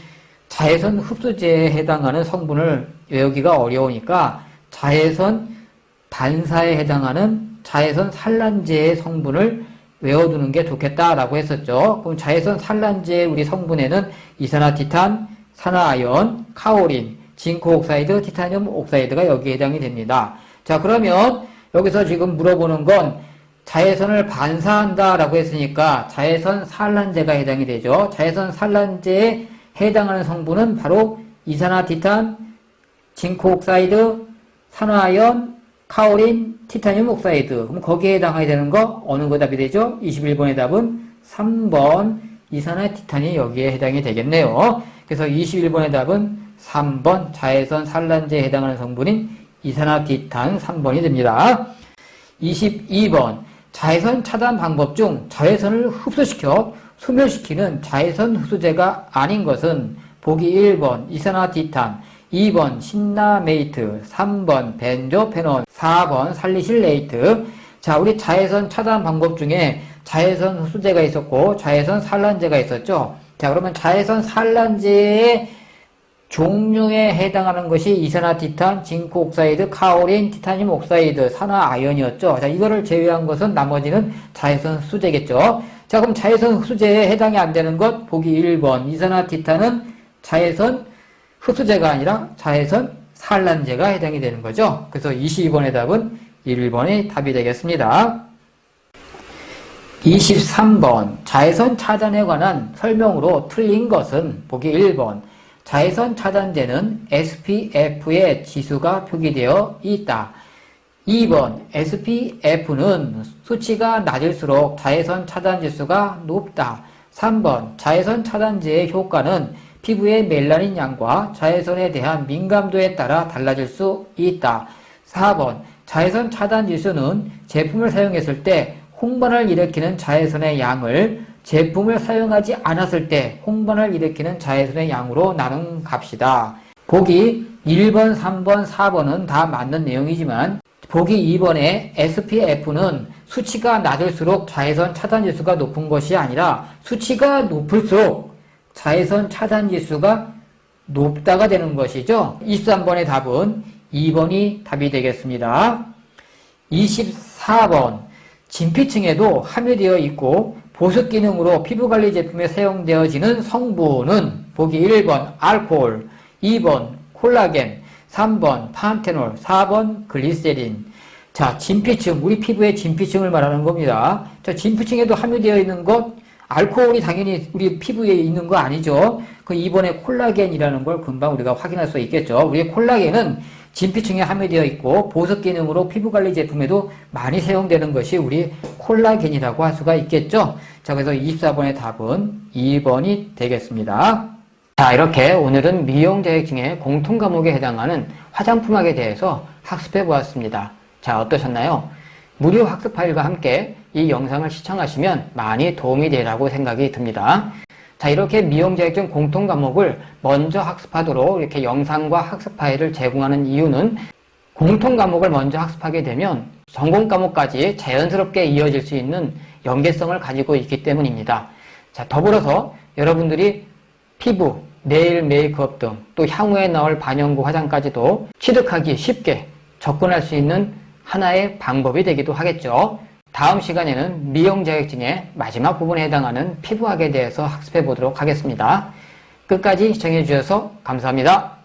자외선 흡수제에 해당하는 성분을 외우기가 어려우니까 자외선 반사에 해당하는 자외선 산란제의 성분을 외워두는 게 좋겠다라고 했었죠. 그럼 자외선 산란제의 우리 성분에는 이산화티탄, 산화아연, 카오린, 징크 옥사이드, 티타늄 옥사이드가 여기에 해당이 됩니다. 자, 그러면 여기서 지금 물어보는 건 자외선을 반사한다라고 했으니까 자외선 산란제가 해당이 되죠. 자외선 산란제에 해당하는 성분은 바로 이산화티탄, 징크 옥사이드, 산화아연, 카오린, 티타늄 옥사이드. 그럼 거기에 해당하게 되는 거 어느 거 답이 되죠? 21번의 답은 3번 이산화티탄이 여기에 해당이 되겠네요. 그래서 21번의 답은 3번 자외선 산란제에 해당하는 성분인 이산화티탄 3번이 됩니다. 22번 자외선 차단 방법 중 자외선을 흡수시켜 소멸시키는 자외선 흡수제가 아닌 것은 보기 1번 이산화티탄, 2번 신라메이트, 3번 벤조페논, 4번 살리실레이트. 자, 우리 자외선 차단 방법 중에 자외선 흡수제가 있었고 자외선 산란제가 있었죠. 자, 그러면 자외선 산란제의 종류에 해당하는 것이 이산화티탄, 징크 옥사이드, 카오린, 티타늄 옥사이드, 산화아연이었죠. 자, 이거를 제외한 것은 나머지는 자외선 흡수제겠죠. 자, 그럼 자외선 흡수제에 해당이 안 되는 것 보기 1번 이산화티탄은 자외선 흡수제가 아니라 자외선 산란제가 해당이 되는 거죠. 그래서 22번의 답은 1번이 답이 되겠습니다. 23번 자외선 차단에 관한 설명으로 틀린 것은 보기 1번 자외선 차단제는 SPF의 지수가 표기되어 있다. 2번 SPF는 수치가 낮을수록 자외선 차단 지수가 높다. 3번 자외선 차단제의 효과는 피부의 멜라닌 양과 자외선에 대한 민감도에 따라 달라질 수 있다. 4번 자외선 차단 지수는 제품을 사용했을 때 홍반을 일으키는 자외선의 양을 제품을 사용하지 않았을 때 홍반을 일으키는 자외선의 양으로 나눈 값이다. 보기 1번, 3번, 4번은 다 맞는 내용이지만 보기 2번의 SPF는 수치가 낮을수록 자외선 차단 지수가 높은 것이 아니라 수치가 높을수록 자외선 차단 지수가 높다가 되는 것이죠. 23번의 답은 2번이 답이 되겠습니다. 24번 진피층에도 함유되어 있고 보습 기능으로 피부관리 제품에 사용되어지는 성분은 보기 1번 알코올, 2번 콜라겐, 3번 판테놀, 4번 글리세린. 자, 진피층, 우리 피부의 진피층을 말하는 겁니다. 자, 진피층에도 함유되어 있는 것, 알코올이 당연히 우리 피부에 있는 거 아니죠. 그 2번에 콜라겐이라는 걸 금방 우리가 확인할 수 있겠죠. 우리 콜라겐은 진피층에 함유되어 있고 보습 기능으로 피부관리 제품에도 많이 사용되는 것이 우리 콜라겐이라고 할 수가 있겠죠. 자, 그래서 24번의 답은 2번이 되겠습니다. 자, 이렇게 오늘은 미용 자격증의 공통 과목에 해당하는 화장품학에 대해서 학습해 보았습니다. 자, 어떠셨나요? 무료 학습 파일과 함께 이 영상을 시청하시면 많이 도움이 되리라고 생각이 듭니다. 자, 이렇게 미용 자격증 공통 과목을 먼저 학습하도록 이렇게 영상과 학습 파일을 제공하는 이유는 공통 과목을 먼저 학습하게 되면 전공 과목까지 자연스럽게 이어질 수 있는 연계성을 가지고 있기 때문입니다. 자, 더불어서 여러분들이 피부, 네일, 메이크업 등 또 향후에 나올 반영구 화장까지도 취득하기 쉽게 접근할 수 있는 하나의 방법이 되기도 하겠죠. 다음 시간에는 미용 자격증의 마지막 부분에 해당하는 피부학에 대해서 학습해 보도록 하겠습니다. 끝까지 시청해 주셔서 감사합니다.